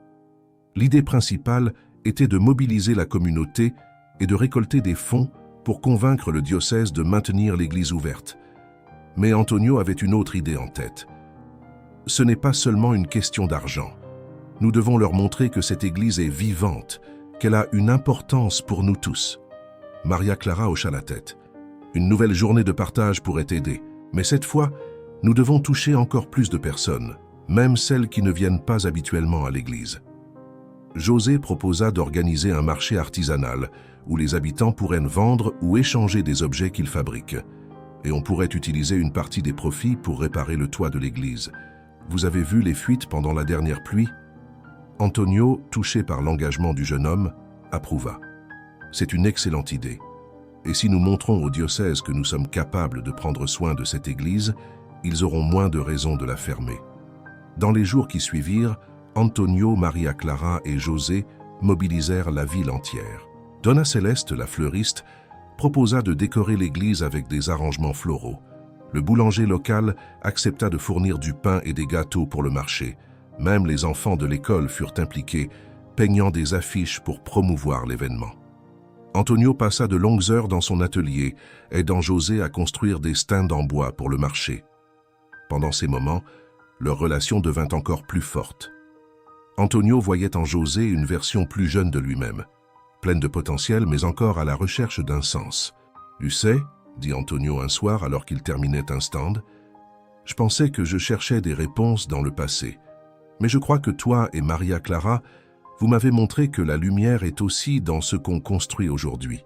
L'idée principale était de mobiliser la communauté et de récolter des fonds pour convaincre le diocèse de maintenir l'église ouverte. Mais Antonio avait une autre idée en tête. Ce n'est pas seulement une question d'argent. Nous devons leur montrer que cette église est vivante, qu'elle a une importance pour nous tous. Maria Clara hocha la tête. Une nouvelle journée de partage pourrait aider, mais cette fois, nous devons toucher encore plus de personnes, même celles qui ne viennent pas habituellement à l'église. José proposa d'organiser un marché artisanal où les habitants pourraient vendre ou échanger des objets qu'ils fabriquent. Et on pourrait utiliser une partie des profits pour réparer le toit de l'église. Vous avez vu les fuites pendant la dernière pluie ? Antonio, touché par l'engagement du jeune homme, approuva. C'est une excellente idée. Et si nous montrons au diocèse que nous sommes capables de prendre soin de cette église, ils auront moins de raisons de la fermer. Dans les jours qui suivirent, Antonio, Maria Clara et José mobilisèrent la ville entière. Donna Céleste, la fleuriste, proposa de décorer l'église avec des arrangements floraux. Le boulanger local accepta de fournir du pain et des gâteaux pour le marché. Même les enfants de l'école furent impliqués, peignant des affiches pour promouvoir l'événement. Antonio passa de longues heures dans son atelier, aidant José à construire des stands en bois pour le marché. Pendant ces moments, leur relation devint encore plus forte. Antonio voyait en José une version plus jeune de lui-même, pleine de potentiel mais encore à la recherche d'un sens. « Tu sais, » dit Antonio un soir alors qu'il terminait un stand, « je pensais que je cherchais des réponses dans le passé. Mais je crois que toi et Maria Clara, vous m'avez montré que la lumière est aussi dans ce qu'on construit aujourd'hui. »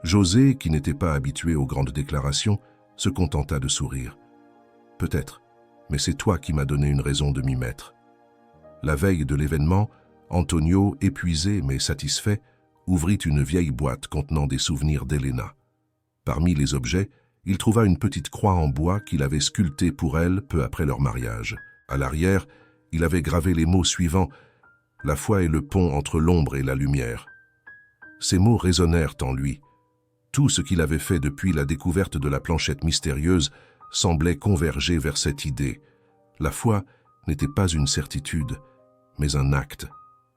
José, qui n'était pas habitué aux grandes déclarations, se contenta de sourire. « Peut-être, mais c'est toi qui m'as donné une raison de m'y mettre. » La veille de l'événement, Antonio, épuisé mais satisfait, ouvrit une vieille boîte contenant des souvenirs d'Elena. Parmi les objets, il trouva une petite croix en bois qu'il avait sculptée pour elle peu après leur mariage. À l'arrière, il avait gravé les mots suivants « La foi est le pont entre l'ombre et la lumière ». Ces mots résonnèrent en lui. Tout ce qu'il avait fait depuis la découverte de la planchette mystérieuse semblait converger vers cette idée. La foi n'était pas une certitude, mais un acte,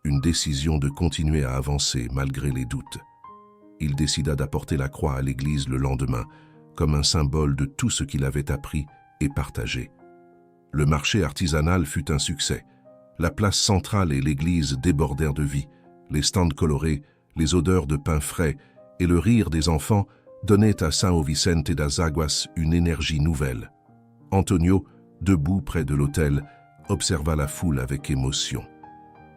une décision de continuer à avancer malgré les doutes. Il décida d'apporter la croix à l'église le lendemain, comme un symbole de tout ce qu'il avait appris et partagé. Le marché artisanal fut un succès. La place centrale et l'église débordèrent de vie. Les stands colorés, les odeurs de pain frais et le rire des enfants donnaient à São Vicente das Águas une énergie nouvelle. Antonio, debout près de l'autel, observa la foule avec émotion.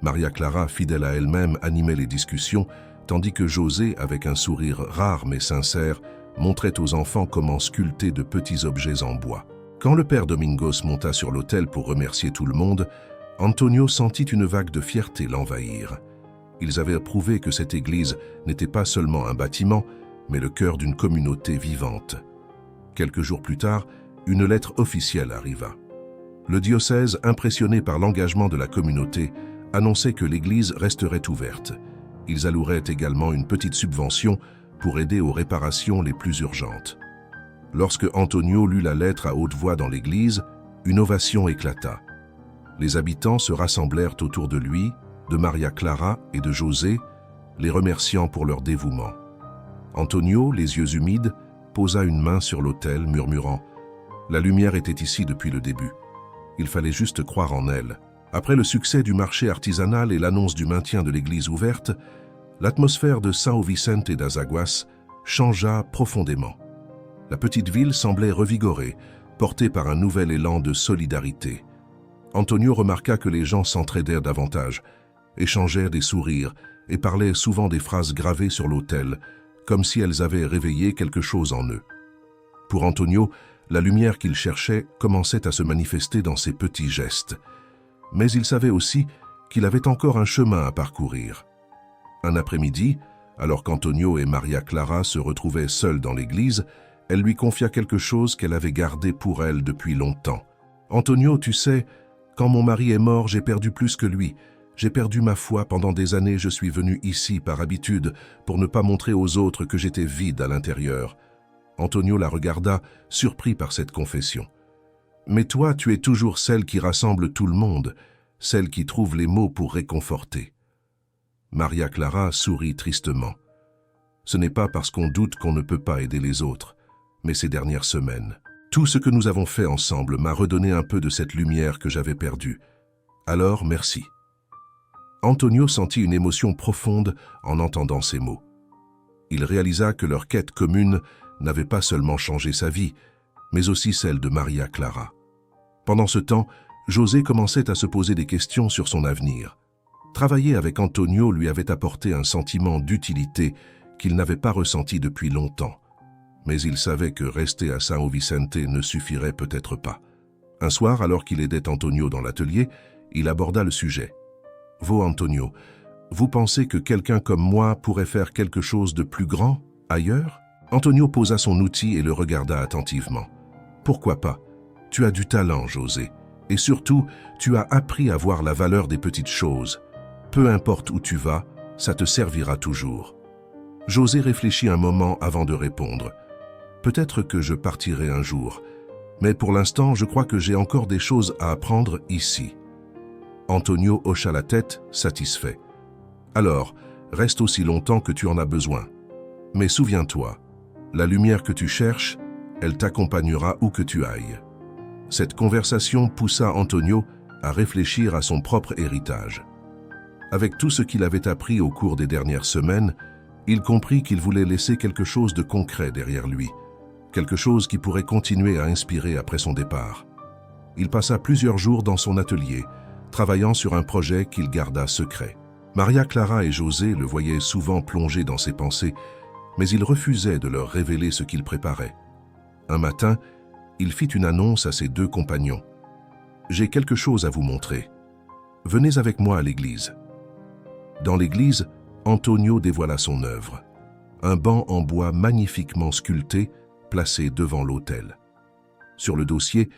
Maria Clara, fidèle à elle-même, animait les discussions, tandis que José, avec un sourire rare mais sincère, montrait aux enfants comment sculpter de petits objets en bois. Quand le père Domingos monta sur l'autel pour remercier tout le monde, Antonio sentit une vague de fierté l'envahir. Ils avaient prouvé que cette église n'était pas seulement un bâtiment, mais le cœur d'une communauté vivante. Quelques jours plus tard, une lettre officielle arriva. Le diocèse, impressionné par l'engagement de la communauté, annonçait que l'église resterait ouverte. Ils alloueraient également une petite subvention pour aider aux réparations les plus urgentes. Lorsque Antonio lut la lettre à haute voix dans l'église, une ovation éclata. Les habitants se rassemblèrent autour de lui, de Maria Clara et de José, les remerciant pour leur dévouement. Antonio, les yeux humides, posa une main sur l'autel, murmurant « La lumière était ici depuis le début. Il fallait juste croire en elle. » Après le succès du marché artisanal et l'annonce du maintien de l'église ouverte, l'atmosphère de São Vicente das Águas changea profondément. La petite ville semblait revigorée, portée par un nouvel élan de solidarité. Antonio remarqua que les gens s'entraidèrent davantage, échangèrent des sourires et parlaient souvent des phrases gravées sur l'autel, comme si elles avaient réveillé quelque chose en eux. Pour Antonio, la lumière qu'il cherchait commençait à se manifester dans ses petits gestes. Mais il savait aussi qu'il avait encore un chemin à parcourir. Un après-midi, alors qu'Antonio et Maria Clara se retrouvaient seuls dans l'église, elle lui confia quelque chose qu'elle avait gardé pour elle depuis longtemps. « Antonio, tu sais, quand mon mari est mort, j'ai perdu plus que lui. J'ai perdu ma foi. Pendant des années, je suis venu ici par habitude pour ne pas montrer aux autres que j'étais vide à l'intérieur. » Antonio la regarda, surpris par cette confession. « Mais toi, tu es toujours celle qui rassemble tout le monde, celle qui trouve les mots pour réconforter. » Maria Clara sourit tristement. « Ce n'est pas parce qu'on doute qu'on ne peut pas aider les autres, mais ces dernières semaines. Tout ce que nous avons fait ensemble m'a redonné un peu de cette lumière que j'avais perdue. Alors, merci. » Antonio sentit une émotion profonde en entendant ces mots. Il réalisa que leur quête commune n'avait pas seulement changé sa vie, mais aussi celle de Maria Clara. Pendant ce temps, José commençait à se poser des questions sur son avenir. Travailler avec Antonio lui avait apporté un sentiment d'utilité qu'il n'avait pas ressenti depuis longtemps. Mais il savait que rester à São Vicente ne suffirait peut-être pas. Un soir, alors qu'il aidait Antonio dans l'atelier, il aborda le sujet. « Vous, Antonio, vous pensez que quelqu'un comme moi pourrait faire quelque chose de plus grand, ailleurs ?» Antonio posa son outil et le regarda attentivement. « Pourquoi pas? Tu as du talent, José. Et surtout, tu as appris à voir la valeur des petites choses. Peu importe où tu vas, ça te servira toujours. » José réfléchit un moment avant de répondre. « Peut-être que je partirai un jour, mais pour l'instant, je crois que j'ai encore des choses à apprendre ici. » Antonio hocha la tête, satisfait. « Alors, reste aussi longtemps que tu en as besoin. Mais souviens-toi, la lumière que tu cherches, elle t'accompagnera où que tu ailles. » Cette conversation poussa Antonio à réfléchir à son propre héritage. Avec tout ce qu'il avait appris au cours des dernières semaines, il comprit qu'il voulait laisser quelque chose de concret derrière lui, quelque chose qui pourrait continuer à inspirer après son départ. Il passa plusieurs jours dans son atelier, travaillant sur un projet qu'il garda secret. Maria Clara et José le voyaient souvent plongé dans ses pensées, mais il refusait de leur révéler ce qu'il préparait. Un matin, il fit une annonce à ses deux compagnons. « J'ai quelque chose à vous montrer. Venez avec moi à l'église. » Dans l'église, Antonio dévoila son œuvre. Un banc en bois magnifiquement sculpté, placé devant l'autel. Sur le dossier,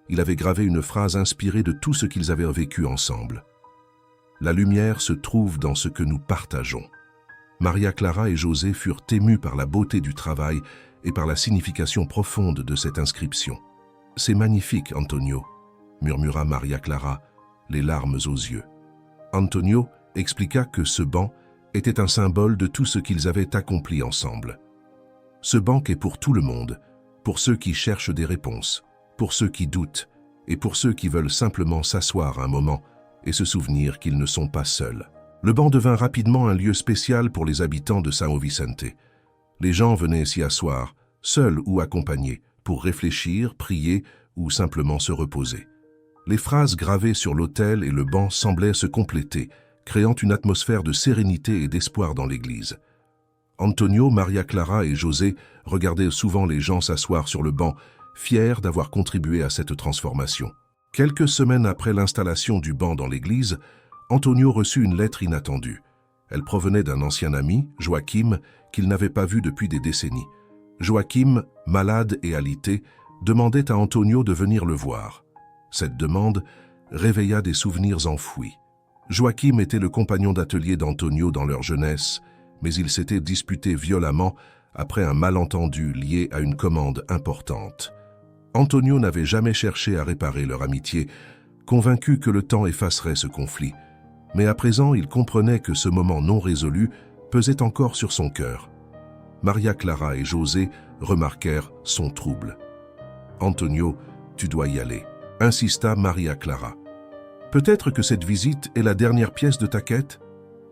il avait gravé une phrase inspirée de tout ce qu'ils avaient vécu ensemble. « La lumière se trouve dans ce que nous partageons. » Maria Clara et José furent émus par la beauté du travail et par la signification profonde de cette inscription. « C'est magnifique, Antonio », murmura Maria Clara, les larmes aux yeux. Antonio expliqua que ce banc était un symbole de tout ce qu'ils avaient accompli ensemble. Ce banc est pour tout le monde, pour ceux qui cherchent des réponses, pour ceux qui doutent et pour ceux qui veulent simplement s'asseoir un moment et se souvenir qu'ils ne sont pas seuls. Le banc devint rapidement un lieu spécial pour les habitants de São Vicente. Les gens venaient s'y asseoir, seuls ou accompagnés, pour réfléchir, prier ou simplement se reposer. Les phrases gravées sur l'autel et le banc semblaient se compléter, créant une atmosphère de sérénité et d'espoir dans l'église. Antonio, Maria Clara et José regardaient souvent les gens s'asseoir sur le banc, fiers d'avoir contribué à cette transformation. Quelques semaines après l'installation du banc dans l'église, Antonio reçut une lettre inattendue. Elle provenait d'un ancien ami, Joachim, qu'il n'avait pas vu depuis des décennies. Joachim, malade et alité, demandait à Antonio de venir le voir. Cette demande réveilla des souvenirs enfouis. Joachim était le compagnon d'atelier d'Antonio dans leur jeunesse, mais ils s'étaient disputés violemment après un malentendu lié à une commande importante. Antonio n'avait jamais cherché à réparer leur amitié, convaincu que le temps effacerait ce conflit. Mais à présent, il comprenait que ce moment non résolu pesait encore sur son cœur. Maria Clara et José remarquèrent son trouble. « Antonio, tu dois y aller », insista Maria Clara. « Peut-être que cette visite est la dernière pièce de ta quête ?»«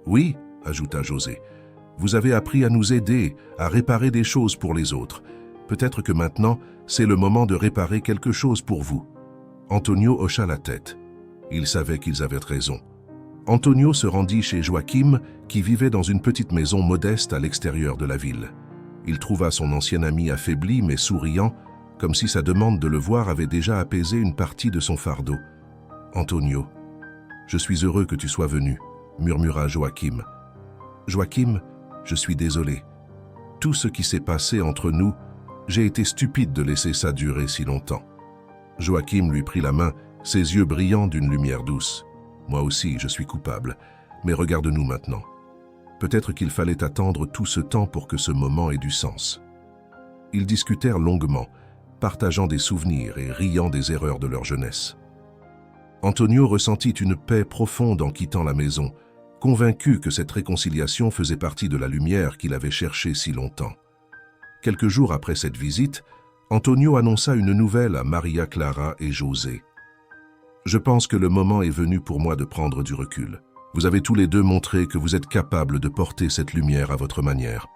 Oui », ajouta José. « Vous avez appris à nous aider, à réparer des choses pour les autres. Peut-être que maintenant, c'est le moment de réparer quelque chose pour vous. » Antonio hocha la tête. Ils savaient qu'ils avaient raison. Antonio se rendit chez Joachim, qui vivait dans une petite maison modeste à l'extérieur de la ville. Il trouva son ancien ami affaibli mais souriant, comme si sa demande de le voir avait déjà apaisé une partie de son fardeau. « Antonio, je suis heureux que tu sois venu », murmura Joachim. « Joachim, je suis désolé. Tout ce qui s'est passé entre nous, j'ai été stupide de laisser ça durer si longtemps. » Joachim lui prit la main, ses yeux brillants d'une lumière douce. « Moi aussi, je suis coupable, mais regarde-nous maintenant. Peut-être qu'il fallait attendre tout ce temps pour que ce moment ait du sens. » Ils discutèrent longuement, partageant des souvenirs et riant des erreurs de leur jeunesse. Antonio ressentit une paix profonde en quittant la maison, convaincu que cette réconciliation faisait partie de la lumière qu'il avait cherchée si longtemps. Quelques jours après cette visite, Antonio annonça une nouvelle à Maria Clara et José. « Je pense que le moment est venu pour moi de prendre du recul. Vous avez tous les deux montré que vous êtes capables de porter cette lumière à votre manière. »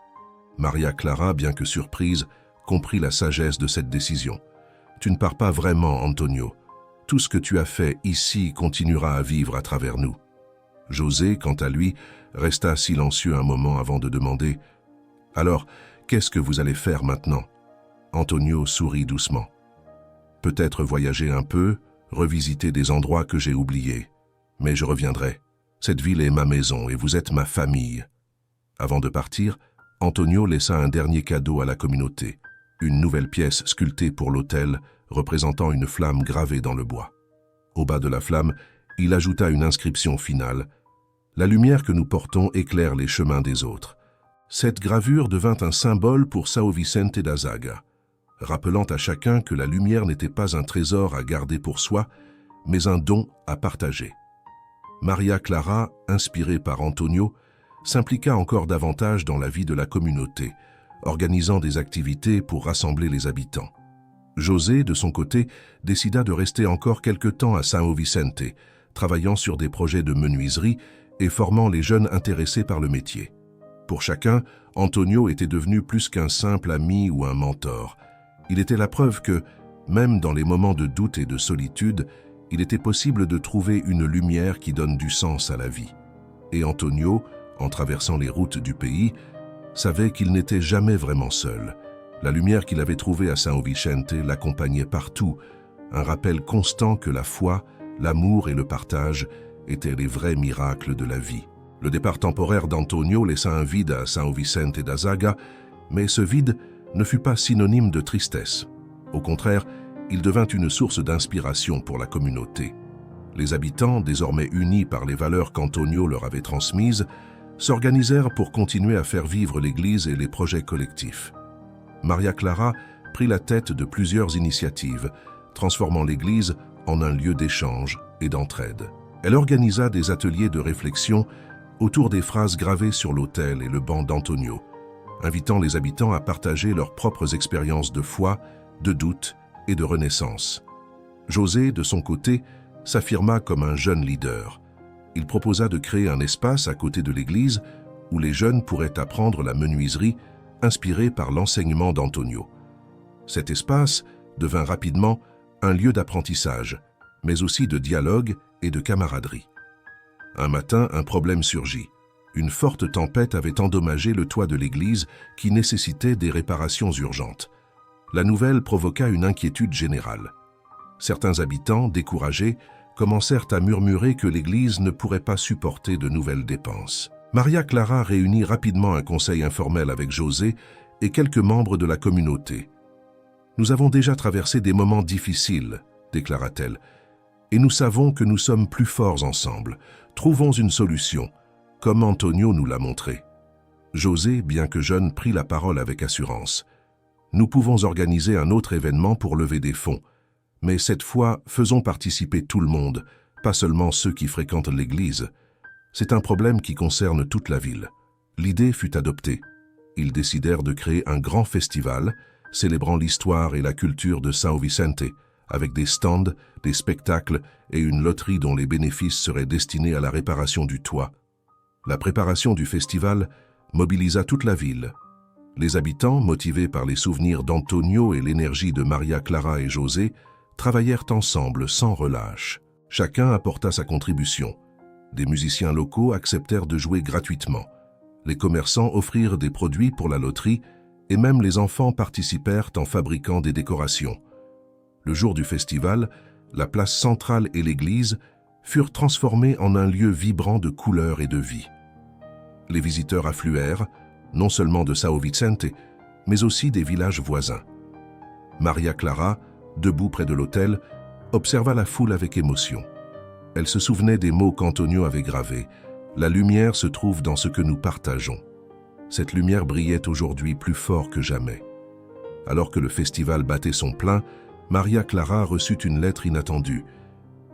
Maria Clara, bien que surprise, comprit la sagesse de cette décision. « Tu ne pars pas vraiment, Antonio. Tout ce que tu as fait ici continuera à vivre à travers nous. » José, quant à lui, resta silencieux un moment avant de demander « Alors, qu'est-ce que vous allez faire maintenant ?» Antonio sourit doucement. « Peut-être voyager un peu, revisiter des endroits que j'ai oubliés. Mais je reviendrai. Cette ville est ma maison et vous êtes ma famille. » Avant de partir, Antonio laissa un dernier cadeau à la communauté, une nouvelle pièce sculptée pour l'autel représentant une flamme gravée dans le bois. Au bas de la flamme, il ajouta une inscription finale. « La lumière que nous portons éclaire les chemins des autres. » Cette gravure devint un symbole pour São Vicente d'Azaga, rappelant à chacun que la lumière n'était pas un trésor à garder pour soi, mais un don à partager. Maria Clara, inspirée par Antonio, s'impliqua encore davantage dans la vie de la communauté, organisant des activités pour rassembler les habitants. José, de son côté, décida de rester encore quelque temps à São Vicente, travaillant sur des projets de menuiserie et formant les jeunes intéressés par le métier. Pour chacun, Antonio était devenu plus qu'un simple ami ou un mentor. Il était la preuve que, même dans les moments de doute et de solitude, il était possible de trouver une lumière qui donne du sens à la vie. Et Antonio, en traversant les routes du pays, savait qu'il n'était jamais vraiment seul. La lumière qu'il avait trouvée à São Vicente l'accompagnait partout, un rappel constant que la foi, l'amour et le partage étaient les vrais miracles de la vie. Le départ temporaire d'Antonio laissa un vide à São Vicente d'Azaga, mais ce vide ne fut pas synonyme de tristesse. Au contraire, il devint une source d'inspiration pour la communauté. Les habitants, désormais unis par les valeurs qu'Antonio leur avait transmises, s'organisèrent pour continuer à faire vivre l'Église et les projets collectifs. Maria Clara prit la tête de plusieurs initiatives, transformant l'Église en un lieu d'échange et d'entraide. Elle organisa des ateliers de réflexion autour des phrases gravées sur l'autel et le banc d'Antonio, invitant les habitants à partager leurs propres expériences de foi, de doute et de renaissance. José, de son côté, s'affirma comme un jeune leader. Il proposa de créer un espace à côté de l'église où les jeunes pourraient apprendre la menuiserie inspiré par l'enseignement d'Antonio. Cet espace devint rapidement un lieu d'apprentissage, mais aussi de dialogue et de camaraderie. Un matin, un problème surgit. Une forte tempête avait endommagé le toit de l'église qui nécessitait des réparations urgentes. La nouvelle provoqua une inquiétude générale. Certains habitants, découragés, commencèrent à murmurer que l'église ne pourrait pas supporter de nouvelles dépenses. Maria Clara réunit rapidement un conseil informel avec José et quelques membres de la communauté. « Nous avons déjà traversé des moments difficiles, » déclara-t-elle, « et nous savons que nous sommes plus forts ensemble. Trouvons une solution, comme Antonio nous l'a montré. » José, bien que jeune, prit la parole avec assurance. « Nous pouvons organiser un autre événement pour lever des fonds, mais cette fois, faisons participer tout le monde, pas seulement ceux qui fréquentent l'église. C'est un problème qui concerne toute la ville. » L'idée fut adoptée. Ils décidèrent de créer un grand festival, célébrant l'histoire et la culture de São Vicente, avec des stands, des spectacles et une loterie dont les bénéfices seraient destinés à la réparation du toit. La préparation du festival mobilisa toute la ville. Les habitants, motivés par les souvenirs d'Antonio et l'énergie de Maria Clara et José, travaillèrent ensemble sans relâche. Chacun apporta sa contribution. Des musiciens locaux acceptèrent de jouer gratuitement. Les commerçants offrirent des produits pour la loterie et même les enfants participèrent en fabriquant des décorations. Le jour du festival, la place centrale et l'église furent transformées en un lieu vibrant de couleurs et de vie. Les visiteurs affluèrent, non seulement de São Vicente, mais aussi des villages voisins. Maria Clara, debout près de l'autel, observa la foule avec émotion. Elle se souvenait des mots qu'Antonio avait gravés. « La lumière se trouve dans ce que nous partageons ». Cette lumière brillait aujourd'hui plus fort que jamais. Alors que le festival battait son plein, Maria Clara reçut une lettre inattendue.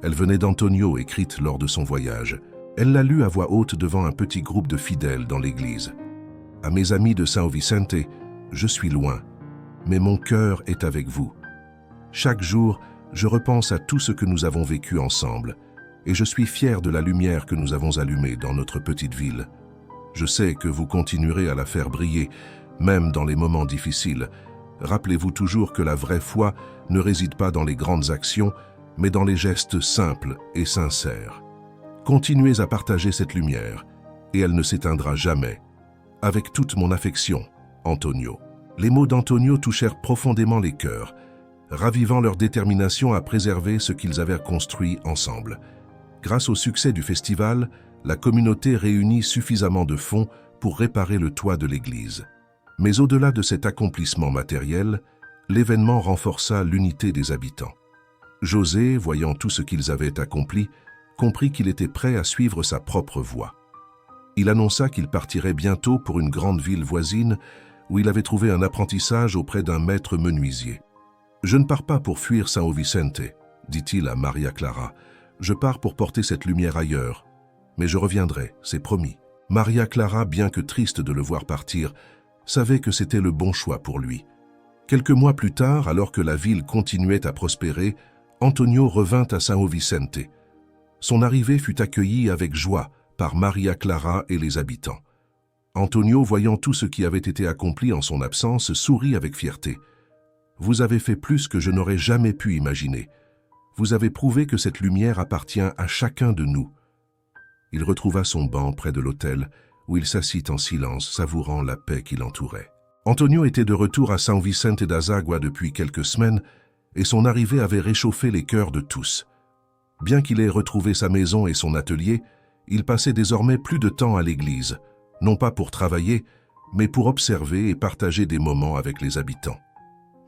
Elle venait d'Antonio, écrite lors de son voyage. Elle la lut à voix haute devant un petit groupe de fidèles dans l'église. « À mes amis de São Vicente, je suis loin, mais mon cœur est avec vous. Chaque jour, je repense à tout ce que nous avons vécu ensemble, et je suis fier de la lumière que nous avons allumée dans notre petite ville. Je sais que vous continuerez à la faire briller, même dans les moments difficiles. Rappelez-vous toujours que la vraie foi ne réside pas dans les grandes actions, mais dans les gestes simples et sincères. Continuez à partager cette lumière, et elle ne s'éteindra jamais. Avec toute mon affection, Antonio. » Les mots d'Antonio touchèrent profondément les cœurs, ravivant leur détermination à préserver ce qu'ils avaient construit ensemble. Grâce au succès du festival, la communauté réunit suffisamment de fonds pour réparer le toit de l'église. Mais au-delà de cet accomplissement matériel, l'événement renforça l'unité des habitants. José, voyant tout ce qu'ils avaient accompli, comprit qu'il était prêt à suivre sa propre voie. Il annonça qu'il partirait bientôt pour une grande ville voisine où il avait trouvé un apprentissage auprès d'un maître menuisier. « Je ne pars pas pour fuir São Vicente, dit-il à Maria Clara. Je pars pour porter cette lumière ailleurs. Mais je reviendrai, c'est promis. » Maria Clara, bien que triste de le voir partir, savait que c'était le bon choix pour lui. Quelques mois plus tard, alors que la ville continuait à prospérer, Antonio revint à São Vicente. Son arrivée fut accueillie avec joie par Maria Clara et les habitants. Antonio, voyant tout ce qui avait été accompli en son absence, sourit avec fierté. « Vous avez fait plus que je n'aurais jamais pu imaginer. Vous avez prouvé que cette lumière appartient à chacun de nous. » Il retrouva son banc près de l'autel, où il s'assit en silence, savourant la paix qui l'entourait. Antonio était de retour à São Vicente d'Azagua depuis quelques semaines, et son arrivée avait réchauffé les cœurs de tous. Bien qu'il ait retrouvé sa maison et son atelier, il passait désormais plus de temps à l'église, non pas pour travailler, mais pour observer et partager des moments avec les habitants.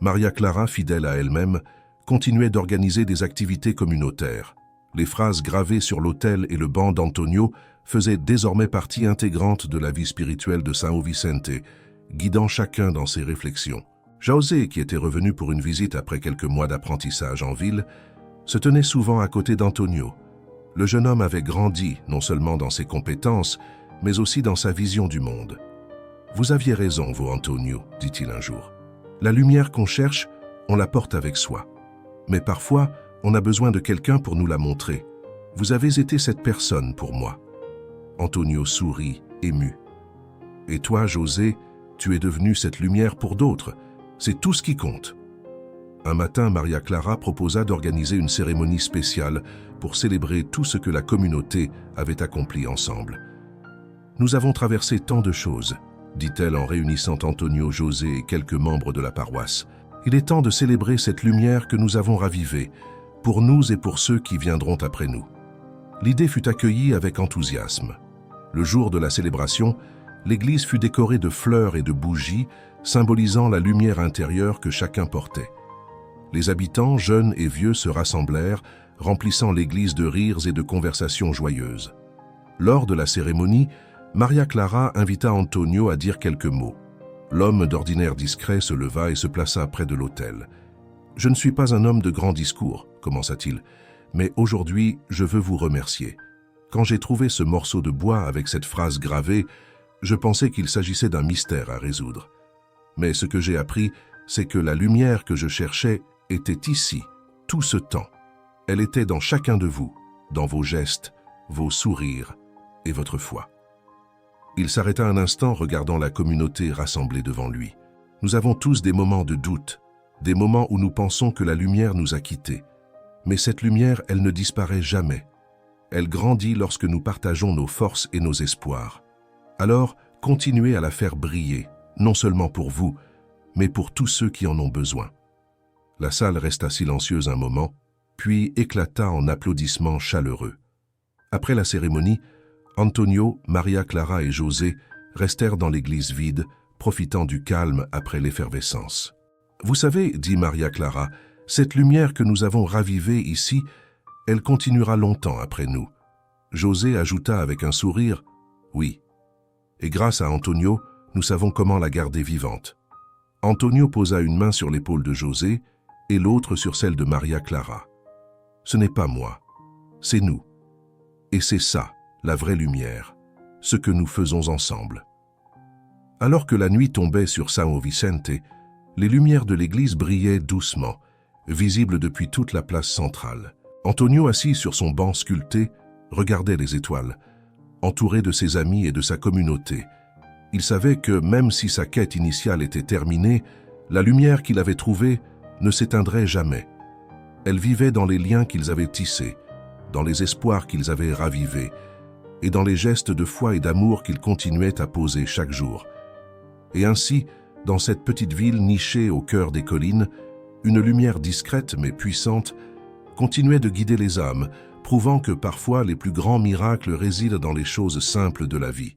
Maria Clara, fidèle à elle-même, continuait d'organiser des activités communautaires. Les phrases gravées sur l'autel et le banc d'Antonio faisaient désormais partie intégrante de la vie spirituelle de São Vicente, guidant chacun dans ses réflexions. José, qui était revenu pour une visite après quelques mois d'apprentissage en ville, se tenait souvent à côté d'Antonio. Le jeune homme avait grandi, non seulement dans ses compétences, mais aussi dans sa vision du monde. « Vous aviez raison, vous, Antonio, dit-il un jour. La lumière qu'on cherche, on la porte avec soi. Mais parfois, on a besoin de quelqu'un pour nous la montrer. Vous avez été cette personne pour moi. » Antonio sourit, ému. « Et toi, José, tu es devenu cette lumière pour d'autres. C'est tout ce qui compte. » Un matin, Maria Clara proposa d'organiser une cérémonie spéciale pour célébrer tout ce que la communauté avait accompli ensemble. « Nous avons traversé tant de choses, » dit-elle en réunissant Antonio, José et quelques membres de la paroisse. « Il est temps de célébrer cette lumière que nous avons ravivée, pour nous et pour ceux qui viendront après nous. » L'idée fut accueillie avec enthousiasme. Le jour de la célébration, l'église fut décorée de fleurs et de bougies, symbolisant la lumière intérieure que chacun portait. Les habitants, jeunes et vieux, se rassemblèrent, remplissant l'église de rires et de conversations joyeuses. Lors de la cérémonie, Maria Clara invita Antonio à dire quelques mots. L'homme d'ordinaire discret se leva et se plaça près de l'autel. « Je ne suis pas un homme de grand discours, commença-t-il, mais aujourd'hui, je veux vous remercier. Quand j'ai trouvé ce morceau de bois avec cette phrase gravée, je pensais qu'il s'agissait d'un mystère à résoudre. Mais ce que j'ai appris, c'est que la lumière que je cherchais était ici, tout ce temps. Elle était dans chacun de vous, dans vos gestes, vos sourires et votre foi. » Il s'arrêta un instant, regardant la communauté rassemblée devant lui. « Nous avons tous des moments de doute, des moments où nous pensons que la lumière nous a quittés. Mais cette lumière, elle ne disparaît jamais. Elle grandit lorsque nous partageons nos forces et nos espoirs. Alors, continuez à la faire briller, non seulement pour vous, mais pour tous ceux qui en ont besoin. La salle resta silencieuse un moment, puis éclata en applaudissements chaleureux. Après la cérémonie, Antonio, Maria Clara et José restèrent dans l'église vide, profitant du calme après l'effervescence. « Vous savez, dit Maria Clara, cette lumière que nous avons ravivée ici, elle continuera longtemps après nous. » José ajouta avec un sourire, « Oui. Et grâce à Antonio, nous savons comment la garder vivante. » Antonio posa une main sur l'épaule de José et l'autre sur celle de Maria Clara. « Ce n'est pas moi, c'est nous. Et c'est ça, la vraie lumière, ce que nous faisons ensemble. » Alors que la nuit tombait sur São Vicente, les lumières de l'église brillaient doucement, visibles depuis toute la place centrale. Antonio, assis sur son banc sculpté, regardait les étoiles, entouré de ses amis et de sa communauté. Il savait que, même si sa quête initiale était terminée, la lumière qu'il avait trouvée ne s'éteindrait jamais. Elle vivait dans les liens qu'ils avaient tissés, dans les espoirs qu'ils avaient ravivés, et dans les gestes de foi et d'amour qu'ils continuaient à poser chaque jour. Et ainsi, dans cette petite ville nichée au cœur des collines, une lumière discrète mais puissante continuait de guider les âmes, prouvant que parfois les plus grands miracles résident dans les choses simples de la vie.